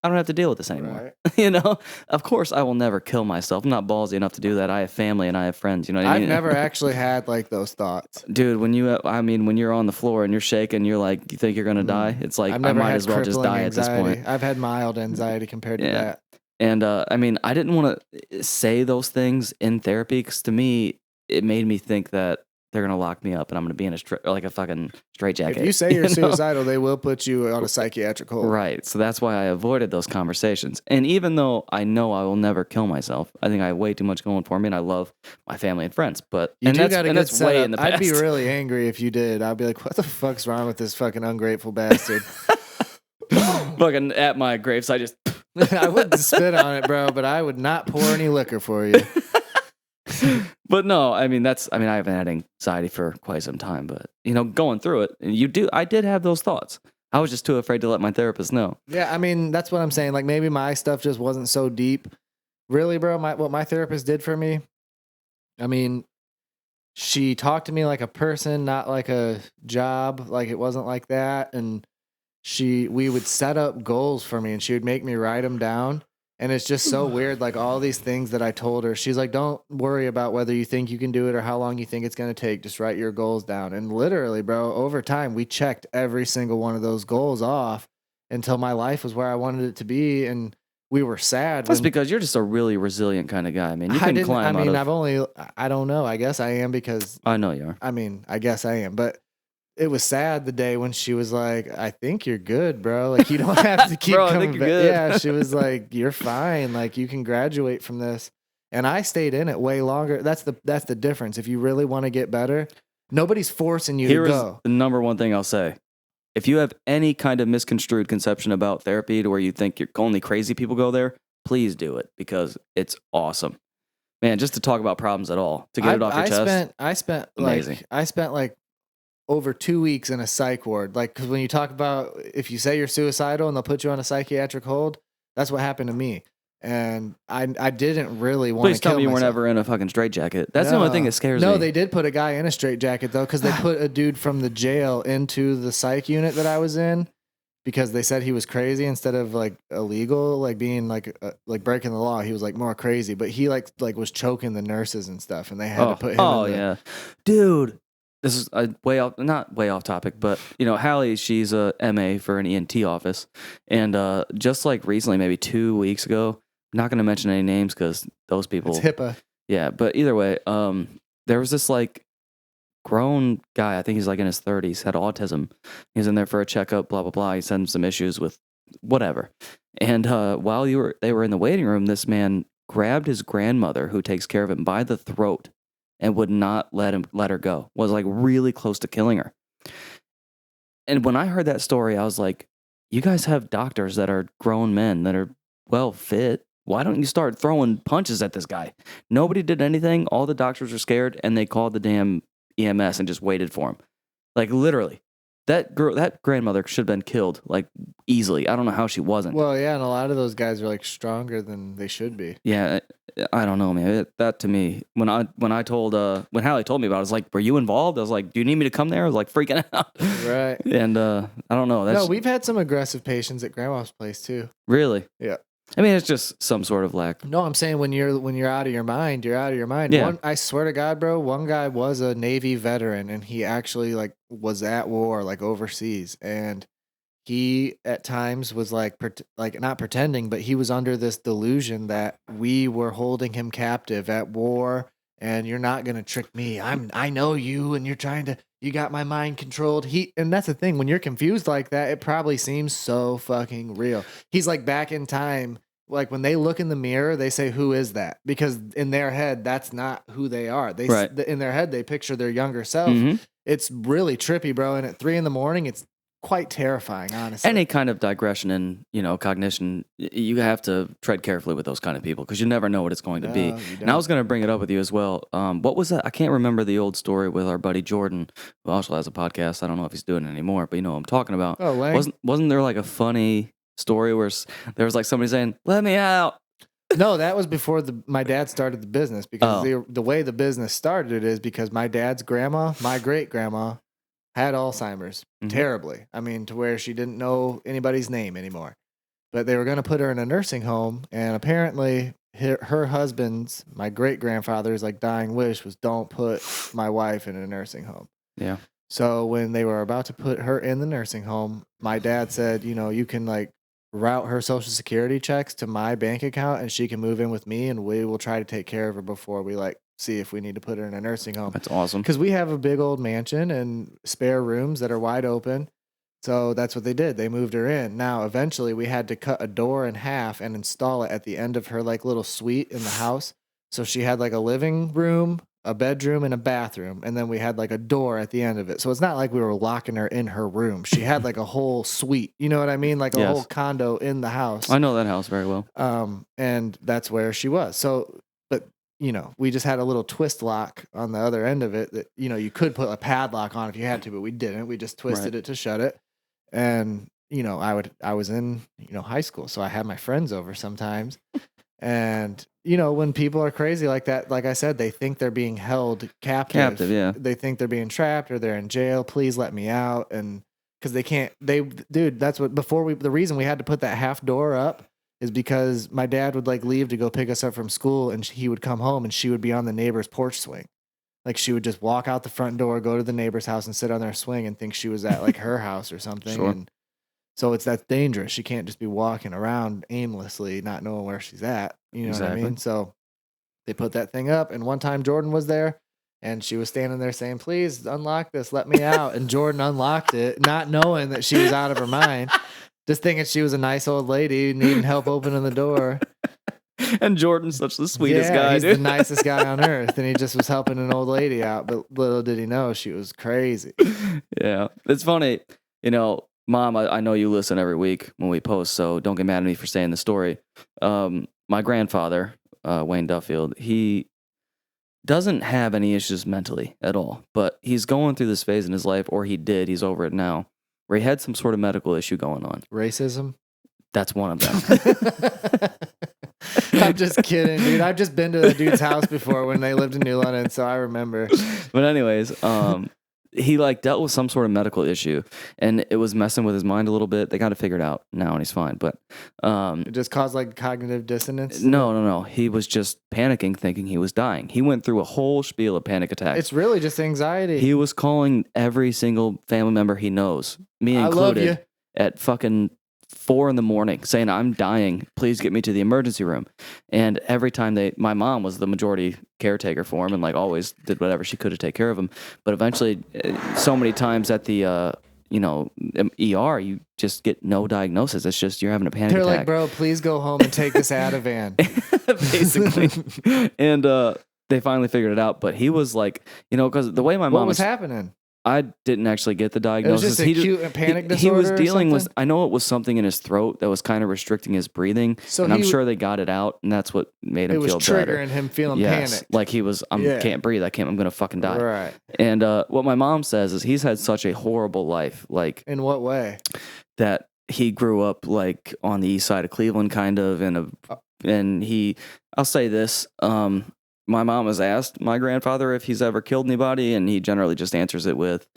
I don't have to deal with this anymore. Right. Of course, I will never kill myself. I'm not ballsy enough to do that. I have family and I have friends. You know what I I've mean? never actually had like those thoughts. Dude, when you're on the floor and you're shaking, you're like, you think you're gonna die? It's like I've I never might had as well just crippling die at this anxiety. point. I've had mild anxiety compared to Yeah. that. And I didn't want to say those things in therapy because to me, it made me think that they're gonna lock me up and I'm gonna be in a fucking straitjacket. If you say you're know? suicidal, they will put you on a psychiatric hold. Right. So that's why I avoided those conversations. And even though I know I will never kill myself, I think I have way too much going for me and I love my family and friends. But You do got a good that's way setup. in the past. I'd be really angry if you did. I'd be like, what the fuck's wrong with this fucking ungrateful bastard? Fucking at my graves, I just I wouldn't spit on it, bro, but I would not pour any liquor for you. But no, I haven't had anxiety for quite some time, but going through it, I did have those thoughts. I was just too afraid to let my therapist know. Yeah, I mean, that's what I'm saying. Like maybe my stuff just wasn't so deep. Really, bro, what my therapist did for me, I mean, she talked to me like a person, not like a job. Like it wasn't like that. And we would set up goals for me and she would make me write them down. And it's just so weird. Like all these things that I told her, she's like, don't worry about whether you think you can do it or how long you think it's going to take. Just write your goals down. And literally, bro, over time, we checked every single one of those goals off until my life was where I wanted it to be. And we were sad. That's because you're just a really resilient kind of guy, man. You can climb out of... I don't know. I guess I am because, I know you are. I mean, I guess I am. But it was sad the day when she was like, I think you're good, bro. Like, you don't have to keep Bro, I coming think back. you're good. Yeah, she was like, you're fine. Like, you can graduate from this. And I stayed in it way longer. That's the difference. If you really want to get better, nobody's forcing you Here to is go. the number one thing I'll say. If you have any kind of misconstrued conception about therapy to where you think only crazy people go there, please do it because it's awesome. Man, just to talk about problems at all, to get it off your chest. I spent amazing. like over 2 weeks in a psych ward. Like, because when you talk about if you say you're suicidal and they'll put you on a psychiatric hold, that's what happened to me. And I didn't really want to Please tell me you myself. weren't ever in a fucking straitjacket. That's the only thing that scares me. No, they did put a guy in a straitjacket though, because they put a dude from the jail into the psych unit that I was in because they said he was crazy instead of like illegal, like being like breaking the law. He was like more crazy, but he like was choking the nurses and stuff, and they had to put him. Oh in yeah, dude. This is not way off topic, but Hallie, she's a MA for an ENT office, and just like recently, maybe 2 weeks ago, I'm not going to mention any names because those people. It's HIPAA. Yeah, but either way, there was this like grown guy. I think he's like in his 30s, had autism. He was in there for a checkup. Blah blah blah. He's had some issues with whatever, and while they were in the waiting room, this man grabbed his grandmother, who takes care of him, by the throat and would not let her go. Was like really close to killing her. And when I heard that story, I was like, you guys have doctors that are grown men that are well fit. Why don't you start throwing punches at this guy? Nobody did anything. All the doctors were scared and they called the damn EMS and just waited for him. Like literally. That grandmother should have been killed like easily. I don't know how she wasn't. Well, yeah, and a lot of those guys are like stronger than they should be. Yeah, I don't know, man. That to me, when Hallie told me about it, I was like, "Were you involved?" I was like, "Do you need me to come there?" I was like freaking out. Right. And I don't know. No, we've had some aggressive patients at grandma's place too. Really? Yeah. I mean, it's just some sort of lack. No, I'm saying when you're out of your mind, you're out of your mind. Yeah. I swear to God, bro, one guy was a Navy veteran and he actually like was at war, like overseas, and he at times was like not pretending, but he was under this delusion that we were holding him captive at war, and you're not gonna trick me. I know you, and you got my mind controlled. And that's the thing, when you're confused like that, it probably seems so fucking real. He's like back in time. Like when they look in the mirror, they say, "Who is that?" Because in their head, that's not who they are. In their head, they picture their younger self. Mm-hmm. It's really trippy, bro. And at 3 a.m, it's quite terrifying, honestly. Any kind of digression in cognition, you have to tread carefully with those kind of people because you never know what it's going to be. And I was going to bring it up with you as well. What was that? I can't remember the old story with our buddy Jordan, who also has a podcast. I don't know if he's doing it anymore, but you know what I'm talking about. Oh, Lang? Wasn't there like a funny story where there was like somebody saying, "Let me out"? No, that was before my dad started the business, because the way the business started is because my dad's grandma, my great grandma, had Alzheimer's terribly. I mean, to where she didn't know anybody's name anymore. But they were going to put her in a nursing home, and apparently her husband's, my great grandfather's like dying wish was, don't put my wife in a nursing home. Yeah. So when they were about to put her in the nursing home, my dad said, you can like route her social security checks to my bank account and she can move in with me and we will try to take care of her before we like see if we need to put her in a nursing home. That's awesome. Because we have a big old mansion and spare rooms that are wide open. So that's what they did. They moved her in. Now, eventually we had to cut a door in half and install it at the end of her like little suite in the house. So she had like a living room, a bedroom, and a bathroom. And then we had like a door at the end of it. So it's not like we were locking her in her room. She had like a whole suite. You know what I mean? Like a whole condo in the house. I know that house very well. And that's where she was. So, but we just had a little twist lock on the other end of it that, you could put a padlock on if you had to, but we didn't. We just twisted it to shut it. And, I was in, high school. So I had my friends over sometimes. And, when people are crazy like that, like I said, they think they're being held captive. Yeah. They think they're being trapped or they're in jail. Please let me out. And because that's what, the reason we had to put that half door up is because my dad would like leave to go pick us up from school and he would come home and she would be on the neighbor's porch swing. Like she would just walk out the front door, go to the neighbor's house and sit on their swing and think she was at like her house or something. Sure. And so that's dangerous. She can't just be walking around aimlessly, not knowing where she's at. You know what I mean? So they put that thing up, and one time Jordan was there and she was standing there saying, "Please unlock this, let me out." And Jordan unlocked it, not knowing that she was out of her mind, just thinking she was a nice old lady needing help opening the door. And Jordan's such the sweetest guy, he's dude. the nicest guy on earth, and he just was helping an old lady out. But little did he know she was crazy. Yeah, it's funny. Mom, I know you listen every week when we post, so don't get mad at me for saying the story. My grandfather, Wayne Duffield, he doesn't have any issues mentally at all, but he's going through this phase in his life, or he did, he's over it now, where he had some sort of medical issue going on. Racism? That's one of them. I'm just kidding, dude. I've just been to the dude's house before when they lived in New London, so I remember. But anyways, he dealt with some sort of medical issue, and it was messing with his mind a little bit. They got it figured out now, and he's fine. But it just caused cognitive dissonance. No. He was just panicking, thinking he was dying. He went through a whole spiel of panic attacks. It's really just anxiety. He was calling every single family member he knows, me included, at fucking 4 a.m, saying, "I'm dying. Please get me to the emergency room." And every time my mom was the majority caretaker for him, and always did whatever she could to take care of him. But eventually, so many times at the ER, you just get no diagnosis. It's just you're having a panic attack. They're like, "Bro, please go home and take this Ativan." Basically, and they finally figured it out. But he was because the way my mom what was happening? I didn't actually get the It diagnosis. was just acute panic disorder. He was dealing or with. something? I know it was something in his throat that was kind of restricting his breathing, So and I'm sure they got it out, and that's what made him it was feel triggering better. him feeling Yes, panicked. like he was. Can't breathe. I'm gonna fucking die. Right. And what my mom says is he's had such a horrible life, In what way? that he grew up on the east side of Cleveland, kind of, and I'll say this. My mom has asked my grandfather if he's ever killed anybody, and he generally just answers it with,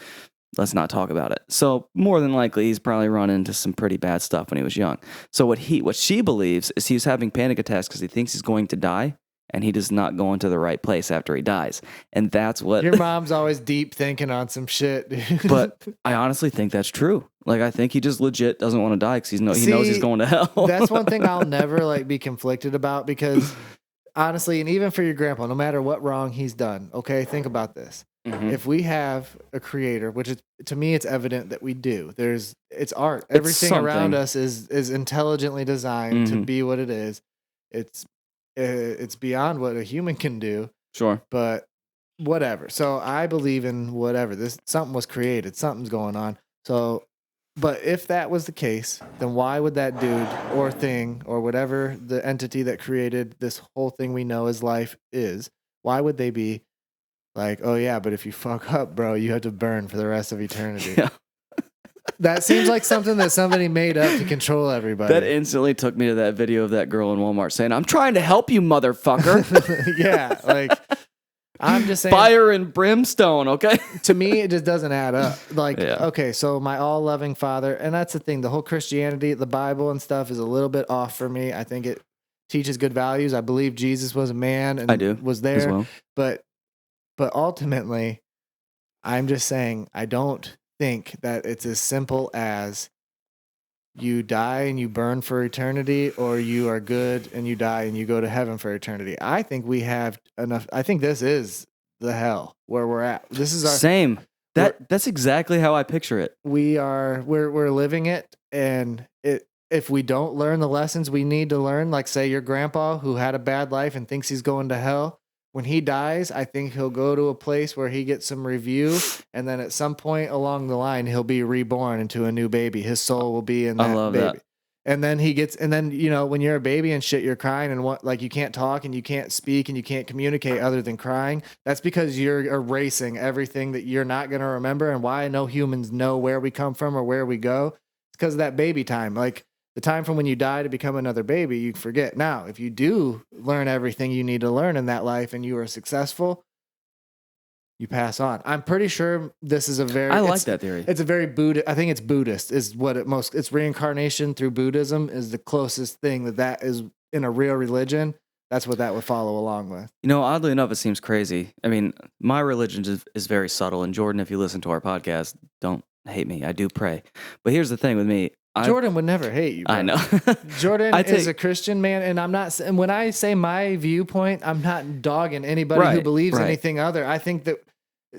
"Let's not talk about it." So more than likely, he's probably run into some pretty bad stuff when he was young. So what she believes is he's having panic attacks because he thinks he's going to die, and he does not go into the right place after he dies. And that's what Your mom's always deep thinking on some shit, dude. But I honestly think that's true. I think he just legit doesn't want to die because he knows he's going to hell. That's one thing I'll never be conflicted about, because honestly, and even for your grandpa, no matter what wrong he's done, okay, think about this. Mhm. If we have a creator, which to me it's evident that we do, it's art. Everything around us is intelligently designed to be what it is. It's beyond what a human can do, Sure. but whatever. So I believe in whatever. Something was created, something's going on. So, but if that was the case, then why would that dude or thing or whatever the entity that created this whole thing we know as life is, why would they be like, "Oh yeah, but if you fuck up, bro, you have to burn for the rest of eternity"? Yeah. That seems like something that somebody made up to control everybody. That instantly took me to that video of that girl in Walmart saying, "I'm trying to help you, motherfucker." Yeah, I'm just saying, Fire and brimstone, okay? to me, it just doesn't add up. Yeah. Okay, so my all-loving Father, and that's the thing, the whole Christianity, the Bible and stuff is a little bit off for me. I think it teaches good values. I believe Jesus was a man and I do was as there. well. But ultimately, I'm just saying, I don't think that it's as simple as you die and you burn for eternity, or you are good and you die and you go to heaven for eternity. I think we have enough. I think this is the hell where we're at. This is our Same. That's exactly how I picture it. we're living it, and if we don't learn the lessons we need to learn, like say your grandpa who had a bad life and thinks he's going to hell, when he dies, I think he'll go to a place where he gets some review, and then at some point along the line, he'll be reborn into a new baby. His soul will be in that I love baby. that. And then when you're a baby and shit, you're crying and you can't talk and you can't speak and you can't communicate other than crying. That's because you're erasing everything that you're not going to remember. And why no humans know where we come from or where we go. It's because of that baby time. The time from when you die to become another baby, you forget. Now, if you do learn everything you need to learn in that life and you are successful, you pass on. I'm pretty sure this is I like that theory. It's a very Buddhist. I think it's Buddhist is what it's reincarnation through Buddhism is the closest thing that is in a real religion. That's what that would follow along with. Oddly enough, it seems crazy. I mean, my religion is very subtle. And Jordan, if you listen to our podcast, don't hate me. I do pray. But here's the thing with me. Jordan would never hate you, bro. I know. Jordan is a Christian man, and I'm not. And when I say my viewpoint, I'm not dogging anybody who believes anything other. I think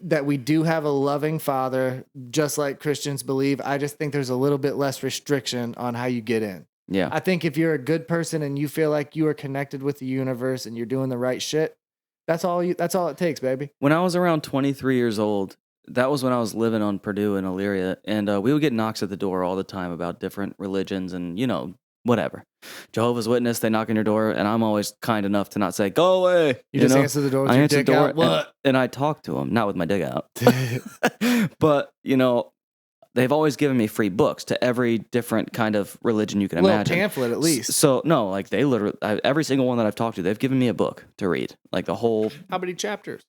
that we do have a loving Father, just like Christians believe. I just think there's a little bit less restriction on how you get in. Yeah. I think if you're a good person and you feel like you are connected with the universe and you're doing the right shit, that's all it takes, baby. When I was around 23 years old, that was when I was living on Purdue in Elyria, and we would get knocks at the door all the time about different religions and, whatever. Jehovah's Witness, they knock on your door, and I'm always kind enough to not say, go away. You just answer the door with I your answer dick the door out. What? And I talk to them, not with my dick out. But, they've always given me free books to every different kind of religion you can A little imagine. pamphlet at least. So, no, like they literally, every single one that I've talked to, they've given me a book to read. Like the whole. How many chapters?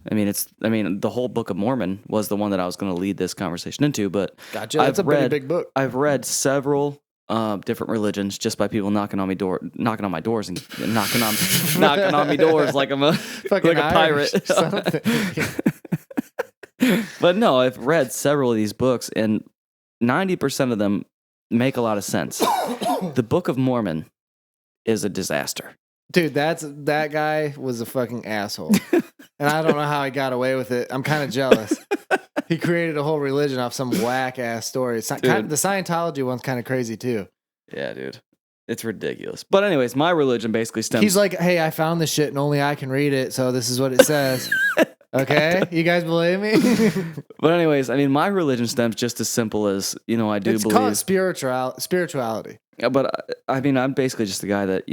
The whole Book of Mormon was the one that I was going to lead this conversation into, but Gotcha. That's a pretty big book. I've read several different religions just by people knocking on my doors and knocking on me doors like I'm a Irish pirate. But no, I've read several of these books, and 90% of them make a lot of sense. The Book of Mormon is a disaster. Dude, that guy was a fucking asshole. And I don't know how he got away with it. I'm kind of jealous. He created a whole religion off some whack ass story. It's not, the Scientology one's kind of crazy too. Yeah, dude. It's ridiculous. But anyways, my religion basically stems. He's like, hey, I found this shit and only I can read it, so this is what it says. Okay? You guys believe me? But anyways, my religion stems just as simple as, I do it's believe. called spirituality. Yeah, but I'm basically just the guy that,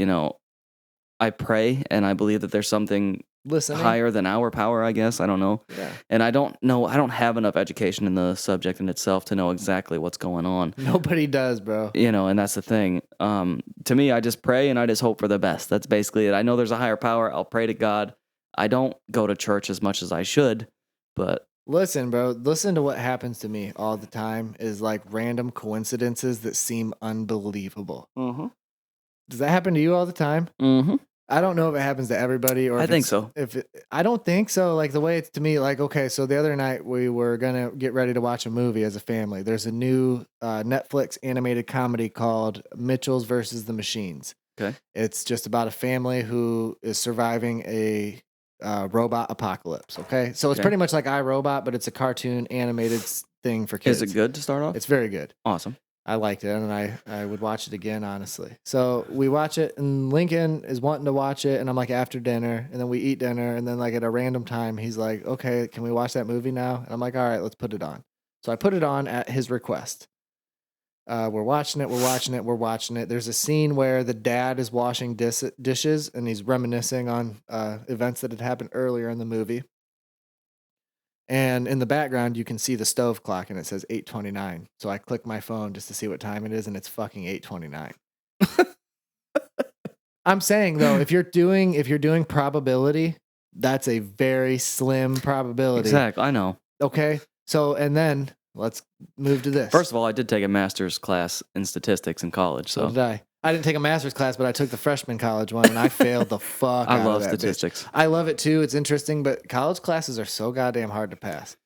I pray and I believe that there's something higher than our power, I guess. I don't know. Yeah. And I don't have enough education in the subject in itself to know exactly what's going on. Nobody does, bro. And that's the thing. To me, I just pray and I just hope for the best. That's basically it. I know there's a higher power. I'll pray to God. I don't go to church as much as I should, but listen, bro, listen to what happens to me all the time is like random coincidences that seem unbelievable. Mm-hmm. Does that happen to you all the time? Mm-hmm. I don't know if it happens to everybody or I think so. I don't think so. Like the way it's to me, like, okay, so the other night we were going to get ready to watch a movie as a family. There's a new Netflix animated comedy called Mitchells versus the Machines. Okay. It's just about a family who is surviving a robot apocalypse. Okay. So it's pretty much like iRobot, but it's a cartoon animated thing for kids. Is it good to start off? It's very good. Awesome. I liked it, and I would watch it again, honestly. So we watch it, and Lincoln is wanting to watch it, and I'm like, after dinner, and then we eat dinner, and then like at a random time, he's like, okay, can we watch that movie now? And I'm like, all right, let's put it on. So I put it on at his request. We're watching it. There's a scene where the dad is washing dishes, and he's reminiscing on events that had happened earlier in the movie. And in the background, you can see the stove clock, and it says 8:29. So I click my phone just to see what time it is, and it's fucking 8:29. I'm saying though, if you're doing probability, that's a very slim probability. Exactly. I know. Okay. So and then let's move to this. First of all, I did take a master's class in statistics in college. So did I. I didn't take a master's class, but I took the freshman college one, and I failed the fuck out I love of that statistics. Bitch. I love it too. It's interesting, but college classes are so goddamn hard to pass.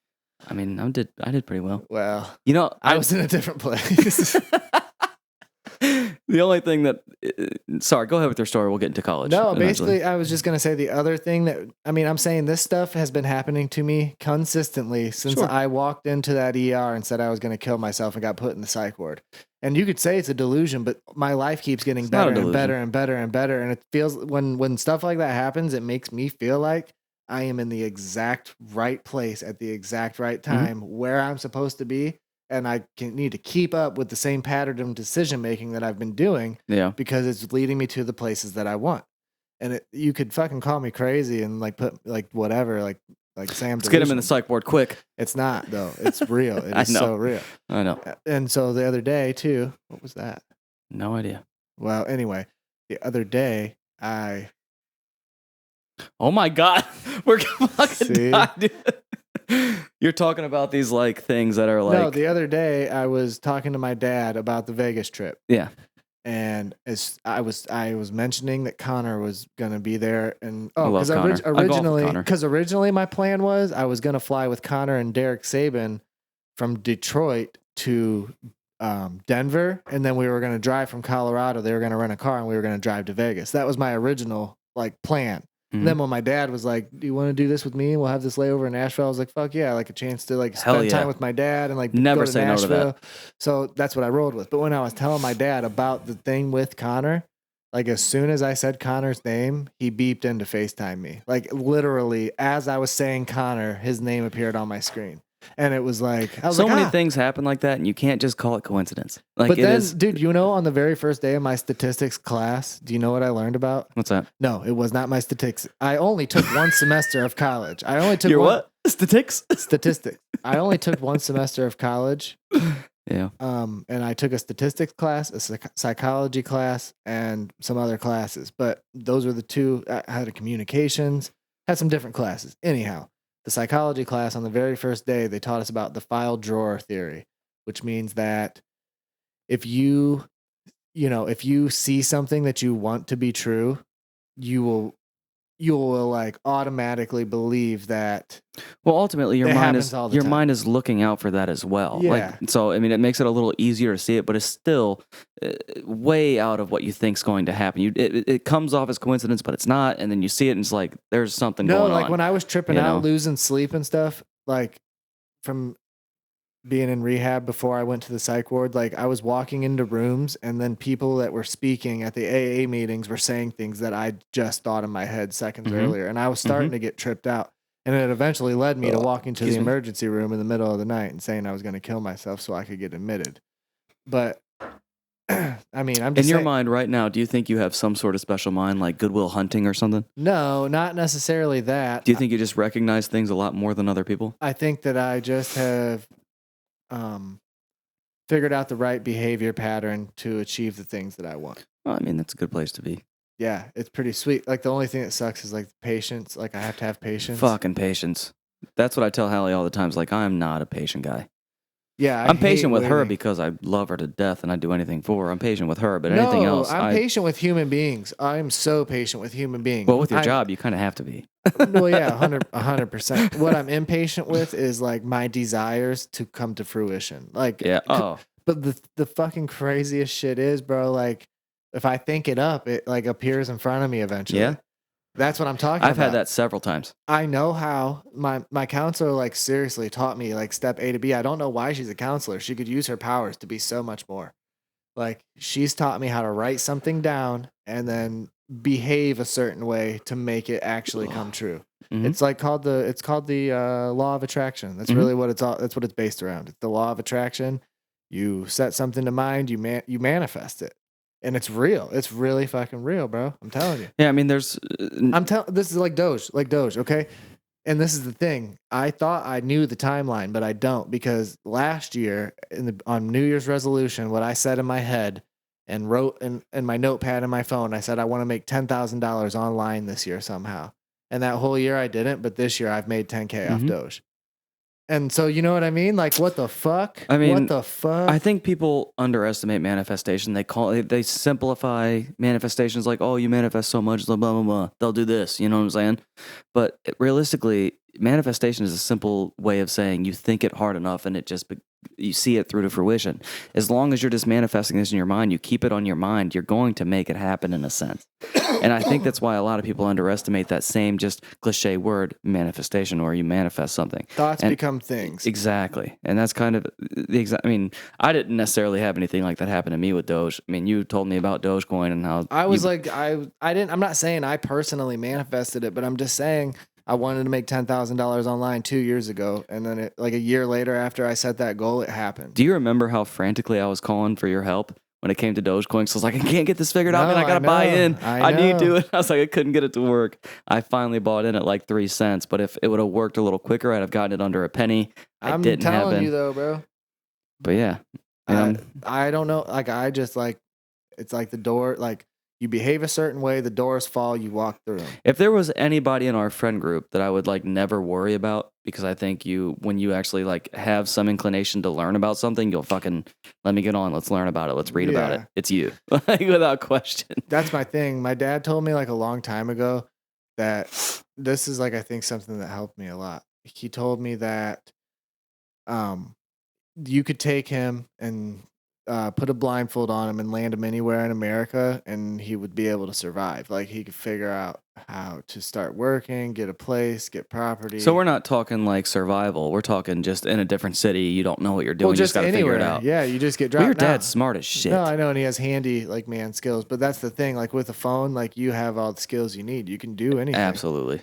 I did pretty well. Well, I was in a different place. The only thing that, sorry, go ahead with your story. We'll get into college. No, eventually. basically, I was just going to say the other thing that, I'm saying this stuff has been happening to me consistently since I walked into that ER and said I was going to kill myself and got put in the psych ward. And you could say it's a delusion, but my life keeps getting better and better and better and better. And it feels, when stuff like that happens, it makes me feel like I am in the exact right place at the exact right time where I'm supposed to be. And I need to keep up with the same pattern of decision making that I've been doing, because it's leading me to the places that I want. And you could fucking call me crazy and like put like whatever, like Sam. Let's get him in the psych ward quick. It's not though. It's real. It is so real. I know. And so the other day too, what was that? No idea. Well, anyway, the other day oh my God, we're fucking dying, dude. You're talking about these like things that are like. No, the other day I was talking to my dad about the Vegas trip. Yeah. And as I was mentioning that Connor was gonna be there, and originally my plan was I was gonna fly with Connor and Derek Saban from Detroit to Denver, and then we were gonna drive from Colorado. They were gonna rent a car, and we were gonna drive to Vegas. That was my original like plan. And then when my dad was like, "Do you want to do this with me? We'll have this layover in Nashville." I was like, "Fuck yeah!" Like a chance to like Hell spend yeah. time with my dad and like Never go to say no to that. Nashville. So that's what I rolled with. But when I was telling my dad about the thing with Connor, like as soon as I said Connor's name, he beeped in to FaceTime me. Like literally, as I was saying Connor, his name appeared on my screen. And it was like, I was so like, many things happen like that, and you can't just call it coincidence. Like But it then, is. dude, you know, on the very first day of my statistics class, do you know what I learned about? What's that? No, it was not my statistics. I only took one semester of college. I only took Your one what? Statistics? statistics. I only took one semester of college. Yeah. And I took a statistics class, a psychology class, and some other classes. But those were the two. I had a communications, had some different classes. Anyhow, the psychology class on the very first day, they taught us about the file drawer theory, which means that if you see something that you want to be true, you will like automatically believe that. Well, ultimately, It happens all the time. mind is looking out for that as well. Yeah. Like, so I mean, it makes it a little easier to see it, but it's still way out of what you think's going to happen. It comes off as coincidence, but it's not. And then you see it, and it's like there's something No, going like on. when I was tripping you out, know? losing sleep and stuff, like from being in rehab before I went to the psych ward, like I was walking into rooms and then people that were speaking at the AA meetings were saying things that I just thought in my head seconds Mhm. earlier. And I was starting to get tripped out. And it eventually led me to walking to the Excuse me. emergency room in the middle of the night and saying I was going to kill myself so I could get admitted. But I mean, I'm just In your saying, mind right now, do you think you have some sort of special mind, like Goodwill Hunting or something? no, not necessarily that. Do you think you just recognize things a lot more than other people? I think that I just have figured out the right behavior pattern to achieve the things that I want. Well, I mean, that's a good place to be. Yeah, it's pretty sweet. Like the only thing that sucks is like patience. Like I have to have patience. Fucking patience. That's what I tell Hallie all the time. Is like, I'm not a patient guy. Yeah, I'm patient with her waiting. because I love her to death and I'd do anything for her. I'm patient with her, but anything else, I'm patient with human beings. I'm so patient with human beings. Well, with your job, you kind of have to be. Well, yeah, 100%. What I'm impatient with is like my desires to come to fruition. Like, Yeah. Oh, but the fucking craziest shit is, bro. Like, if I think it up, it like appears in front of me eventually. yeah. That's what I'm talking about. I've had that several times. I know how my counselor like seriously taught me like step A to B. I don't know why she's a counselor. She could use her powers to be so much more. Like she's taught me how to write something down and then behave a certain way to make it actually come true. Mhm. It's like called the law of attraction. That's really what that's what it's based around. It's the law of attraction. You set something to mind, you manifest it. And it's real. It's really fucking real, bro. I'm telling you. Yeah, I mean, there's. This is like Doge, okay? And this is the thing. I thought I knew the timeline, but I don't because last year on New Year's resolution, what I said in my head and wrote in my notepad in my phone, I said I want to make $10,000 online this year somehow. And that whole year I didn't, but this year I've made 10K off Doge. And so you know what I mean? Like what the fuck? I mean, what the fuck? I think people underestimate manifestation. They simplify manifestations like, oh, you manifest so much, blah blah blah. They'll do this. You know what I'm saying? But realistically, manifestation is a simple way of saying you think it hard enough and you see it through to fruition. As long as you're just manifesting this in your mind, you keep it on your mind, you're going to make it happen in a sense. And I think that's why a lot of people underestimate that same just cliche word, manifestation, or you manifest something. Thoughts become things. Exactly. And that's kind of the exact. I mean, I didn't necessarily have anything like that happen to me with Doge. I mean, you told me about Dogecoin and how I was I'm not saying I personally manifested it, but I'm just saying I wanted to make $10,000 online 2 years ago. And then like a year later after I set that goal, it happened. Do you remember how frantically I was calling for your help when it came to Dogecoin? So I was like, I can't get this figured out, man. I got to buy in. I need to. And I was like, I couldn't get it to work. I finally bought in at like 3 cents. But if it would have worked a little quicker, I'd have gotten it under a penny. I'm telling you though, bro. But yeah. I don't know. Like I just like, it's like the door, like you behave a certain way, the doors fall, you walk through them. If there was anybody in our friend group that I would like never worry about, because I think when you actually like have some inclination to learn about something, you'll fucking let me get on. Let's learn about it. Let's read about it. It's you, like without question. That's my thing. My dad told me like a long time ago that this is like, I think something that helped me a lot. He told me that, you could take him and put a blindfold on him and land him anywhere in America, and he would be able to survive. Like he could figure out how to start working, get a place, get property. So we're not talking like survival. We're talking just in a different city. You don't know what you're doing. well, You just just got to figure anywhere. it out. Yeah, you just get Well, dropped. your Now- dad's smart as shit. No, I know, and he has handy like man skills. But that's the thing. Like with a phone, like you have all the skills you need. You can do anything. Absolutely.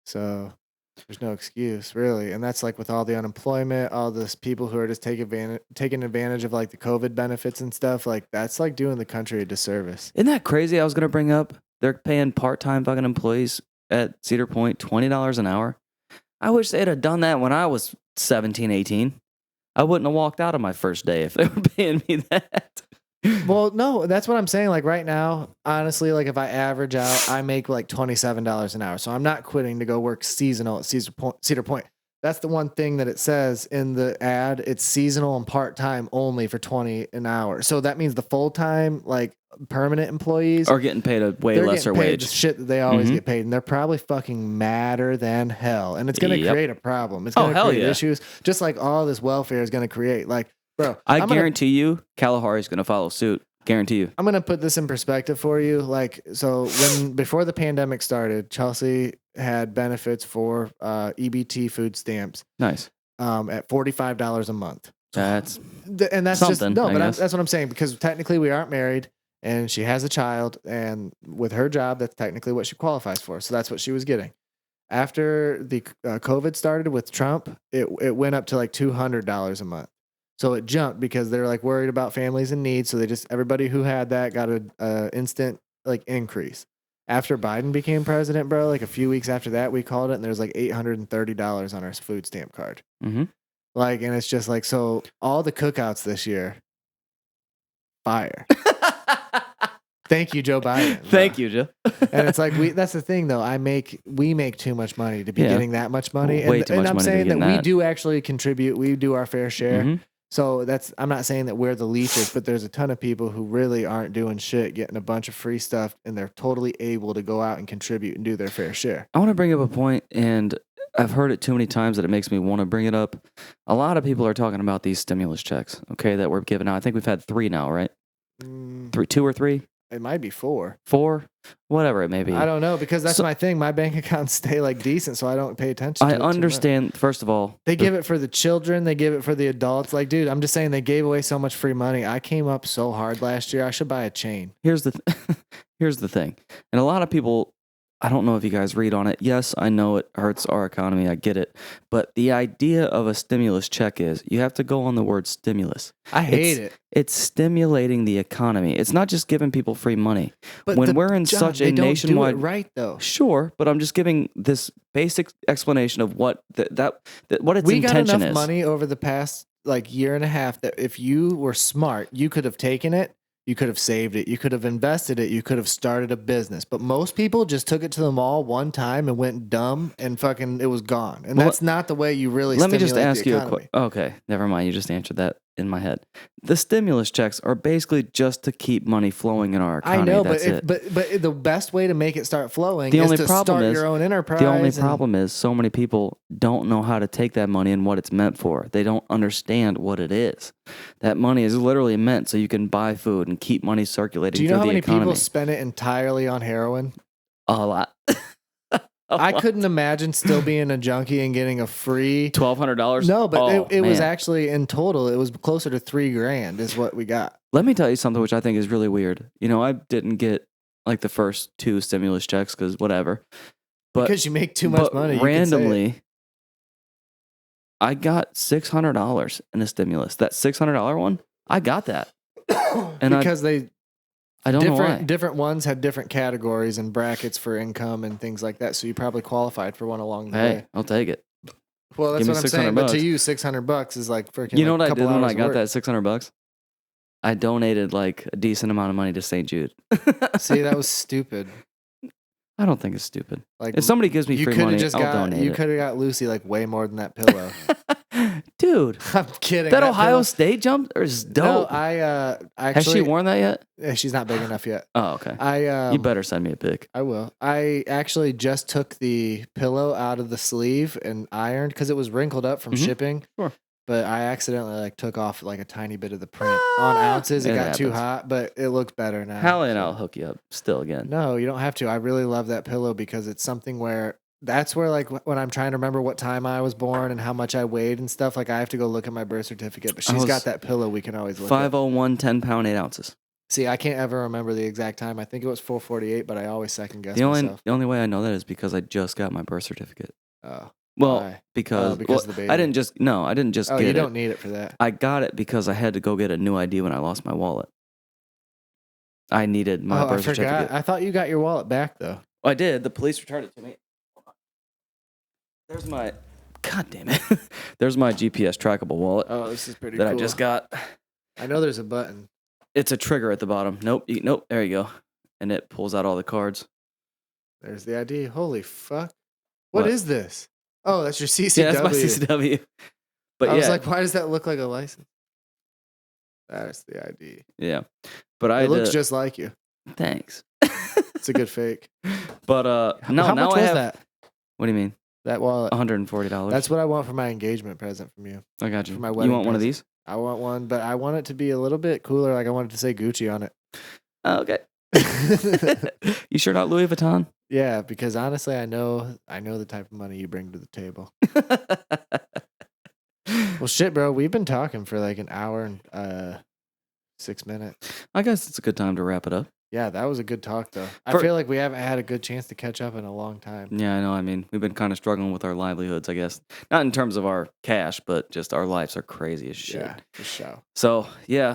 So there's no excuse really, and that's like with all the unemployment, all this people who are just taking advantage of like the COVID benefits and stuff. Like that's like doing the country a disservice. Isn't that crazy? I was going to bring up they're paying part-time fucking employees at Cedar Point $20 an hour. I wish they'd have done that when I was 17, 18. I wouldn't have walked out on my first day if they were paying me that. Well, no, that's what I'm saying. Like right now, honestly, like if I average out, I make like $27 an hour. So I'm not quitting to go work seasonal at Cedar Point. That's the one thing that it says in the ad. It's seasonal and part-time only for $20 an hour. So that means the full-time, like permanent employees Or getting paid a way they're lesser getting paid wage. the shit that they always Mhm. get paid, and they're probably fucking madder than hell. And it's going to Yep. create a problem. It's Oh, going to hell create yeah. issues, just like all this welfare is going to create. Like, bro, I I'm gonna- guarantee you Kalahari's going to follow suit. Guarantee you. I'm gonna put this in perspective for you. Like, so before the pandemic started, Chelsea had benefits for EBT food stamps Nice. at $45 a month. That's And that's Something, just no, I but guess. that's what I'm saying, because technically we aren't married, and she has a child, and with her job, that's technically what she qualifies for. So that's what she was getting. After the COVID started with Trump, it went up to like $200 a month. So it jumped because they're like worried about families in need. So everybody who had that got a instant like increase. After Biden became president, bro, like a few weeks after that, we called it, and there's like $830 on our food stamp card. mm-hmm. Like, and it's just like, so all the cookouts this year, fire. Thank you, Joe Biden. Thank you, Joe. And it's like that's the thing though. We make too much money to be Yeah. getting that much money. Way and, too and much I'm money to be saying that getting we that. do actually contribute. We do our fair share. Mhm. So I'm not saying that we're the leechers, but there's a ton of people who really aren't doing shit, getting a bunch of free stuff, and they're totally able to go out and contribute and do their fair share. I want to bring up a point, and I've heard it too many times that it makes me want to bring it up. A lot of people are talking about these stimulus checks, okay, that we're giving out. I think we've had 3 now, right? 2 or 3? It might be 4. 4? Whatever it may be. I don't know, because that's So- my thing. My bank accounts stay like decent, so I don't pay attention to I it too much. understand, first of all, They give it for the children. They give it for the adults. Like, dude, I'm just saying they gave away so much free money. I came up so hard last year. I should buy a chain. here's the here's the thing. And a lot of people, I don't know if you guys read on it. Yes, I know it hurts our economy. I get it. But the idea of a stimulus check is you have to go on the word stimulus. I hate it. It's stimulating the economy. It's not just giving people free money. But when we're in John, such a they don't nationwide do it right though. Sure, but I'm just giving this basic explanation of what what its We got intention enough is. money over the past like year and a half that if you were smart, you could have taken it. You could have saved it. You could have invested it. You could have started a business. But most people just took it to the mall one time and went dumb and fucking it was gone. And Well, that's not the way you really Let me just stimulate ask the you a economy. quick. Okay, never mind. You just answered that in my head. The stimulus checks are basically just to keep money flowing in our economy. I know, That's it. but the best way to make it start flowing The is only to problem start is- your own enterprise. The only and- problem is so many people don't know how to take that money and what it's meant for. They don't understand what it is. That money is literally meant so you can buy food and keep money circulating Do you through know how the many economy. people spend it entirely on heroin? A lot. I couldn't imagine still being a junkie and getting a free. $1,200. No, but Oh, it was man. actually in total, it was closer to $3,000 is what we got. Let me tell you something which I think is really weird. You know, I didn't get like the first 2 stimulus checks because whatever. But Because you make too much but money. you can say it. randomly, I got $600 in a stimulus. That $600 one, I got that. And because I don't know why. different ones had different categories and brackets for income and things like that. So you probably qualified for one along the Hey, way. I'll take it. Well, that's give me what I'm 600 saying. But to bucks. you, $600 is like freaking. You know like what I a did couple when I hours of got work. that $600? I donated like a decent amount of money to St. Jude. See, that was stupid. I don't think it's stupid. Like If somebody gives me you free could money, have just I'll got donate you it. could have got Lucy like way more than that pillow. Dude, I'm kidding. that Ohio pillow- State jump is No, dope. I Has actually she worn that yet? she's not big enough yet. Oh, okay. I You better send me a pic. I will. I actually just took the pillow out of the sleeve and ironed because it was wrinkled up from Mhm. shipping. Sure. but I accidentally like took off like a tiny bit of the print on ounces. It It got too happens. hot, but it looked better now. Hell and so. I'll hook you up still again. No, you don't have to. I really love that pillow because it's something where that's where like when I'm trying to remember what time I was born and how much I weighed and stuff, like I have to go look at my birth certificate. But she's was got that pillow we can always look at. 501, 10 pound, 8 ounces. See, I can't ever remember the exact time. I think it was 448, but I always second guess The myself. only way I know that is because I just got my birth certificate. Oh, Well, why? because, because of the I baby. didn't just Oh, get you it. don't need it for that. I got it because I had to go get a new ID when I lost my wallet. I needed my Oh, I birth forgot. certificate. I thought you got your wallet back though. I did. The police returned it to me. There's my, God damn it. There's my GPS trackable wallet Oh, this is pretty that cool. I just got. I know there's a button. It's a trigger at the bottom. Nope. Nope. There you go. And it pulls out all the cards. There's the ID. Holy fuck. What What? is this? Oh, that's your CCW. Yeah, that's my CCW. But I yeah, was like, why does that look like a license? That's the ID. yeah. But I It looks did- just like you. Thanks. It's a good fake. But no, How now much I was have. that? What do you mean? That wallet. $140. That's what I want for my engagement present from you. I got you. for my You wedding want one of present. these? I want one, but I want it to be a little bit cooler. Like I want it to say Gucci on it. Oh, okay. You sure not Louis Vuitton? Yeah, because honestly, I know the type of money you bring to the table. Well, shit, bro. We've been talking for like an hour and 6 minutes. I guess it's a good time to wrap it up. Yeah, that was a good talk, though. I For- feel like we haven't had a good chance to catch up in a long time. Yeah, I know. I mean, we've been kind of struggling with our livelihoods, I guess. Not in terms of our cash, but just our lives are crazy as shit. Yeah, for sure. So, yeah,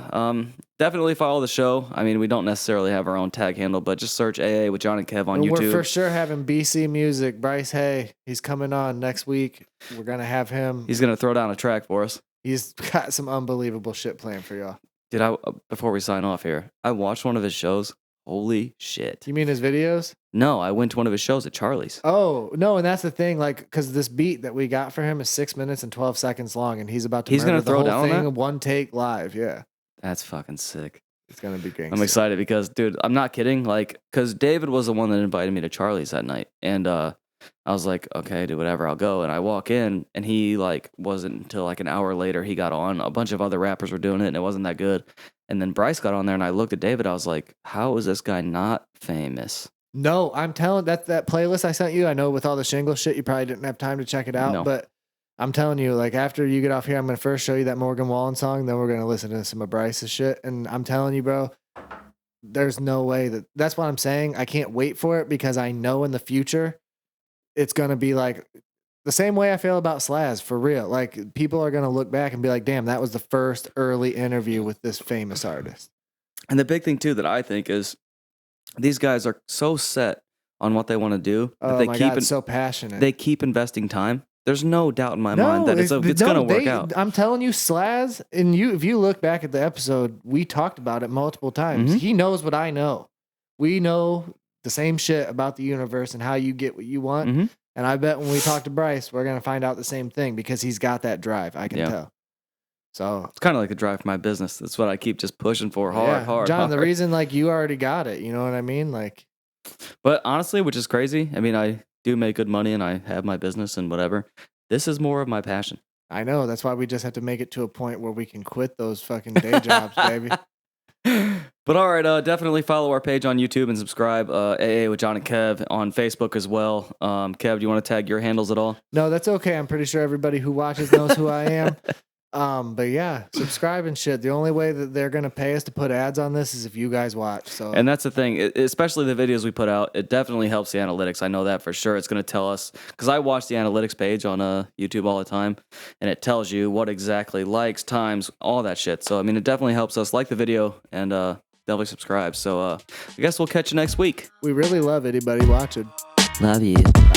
definitely follow the show. I mean, we don't necessarily have our own tag handle, but just search AA with John and Kev on And YouTube. we're for sure having BC Music. Bryce Hay, he's coming on next week. We're gonna have him. He's going to throw down a track for us. He's got some unbelievable shit planned for y'all. Dude, before we sign off here, I watched one of his shows. Holy shit. You mean his videos? No, I went to one of his shows at Charlie's. Oh no, and that's the thing. Like, because this beat that we got for him is 6 minutes and 12 seconds long, and he's about to. He's gonna murder the throw whole down on thing that? in one take live. Yeah, That's fucking sick. it's gonna be gangster. I'm excited because, dude, I'm not kidding. Like, because David was the one that invited me to Charlie's that night. And I was like, okay, do whatever, I'll go. And I walk in, and he, like, wasn't until like an hour later he got on. A bunch of other rappers were doing it, and it wasn't that good. And then Bryce got on there, and I looked at David. I was like, how is this guy not famous? No, I'm telling that playlist I sent you. I know with all the shingle shit, you probably didn't have time to check it out, No. but I'm telling you, like after you get off here, I'm gonna first show you that Morgan Wallen song, then we're gonna listen to some of Bryce's shit. And I'm telling you, bro, there's no way that's what I'm saying. I can't wait for it because I know in the future it's gonna be like the same way I feel about Slaz for real. Like people are gonna look back and be like, damn, that was the first early interview with this famous artist. And the big thing, too, that I think is these guys are so set on what they want to do that Oh they my keep god, so passionate. they keep investing time. There's no doubt in my mind that it's going to work out. I'm telling you, Slaz, and if you look back at the episode, we talked about it multiple times. Mhm. He knows what I know. We know the same shit about the universe and how you get what you want. Mhm. And I bet when we talk to Bryce, we're gonna find out the same thing because he's got that drive. I can Yeah. tell. So It's kind of like the drive for my business. That's what I keep just pushing for hard. John, the hard. reason like you already got it, you know what I mean? Like, But honestly, which is crazy. I mean, I do make good money and I have my business and whatever. This is more of my passion. I know that's why we just have to make it to a point where we can quit those fucking day jobs, baby. But all right, definitely follow our page on YouTube and subscribe. AA with John and Kev on Facebook as well. Kev, do you want to tag your handles at all? No, that's okay. I'm pretty sure everybody who watches knows who I am. But yeah, subscribe and shit. The only way that they're gonna pay us to put ads on this is if you guys watch. So And that's the thing, especially the videos we put out. It definitely helps the analytics. I know that for sure. It's going to tell us, because I watch the analytics page on YouTube all the time, and it tells you what exactly likes, times, all that shit. So, I mean, it definitely helps us. Like the video and definitely subscribe. So, I guess we'll catch you next week. we really love anybody watching. Love you. Bye.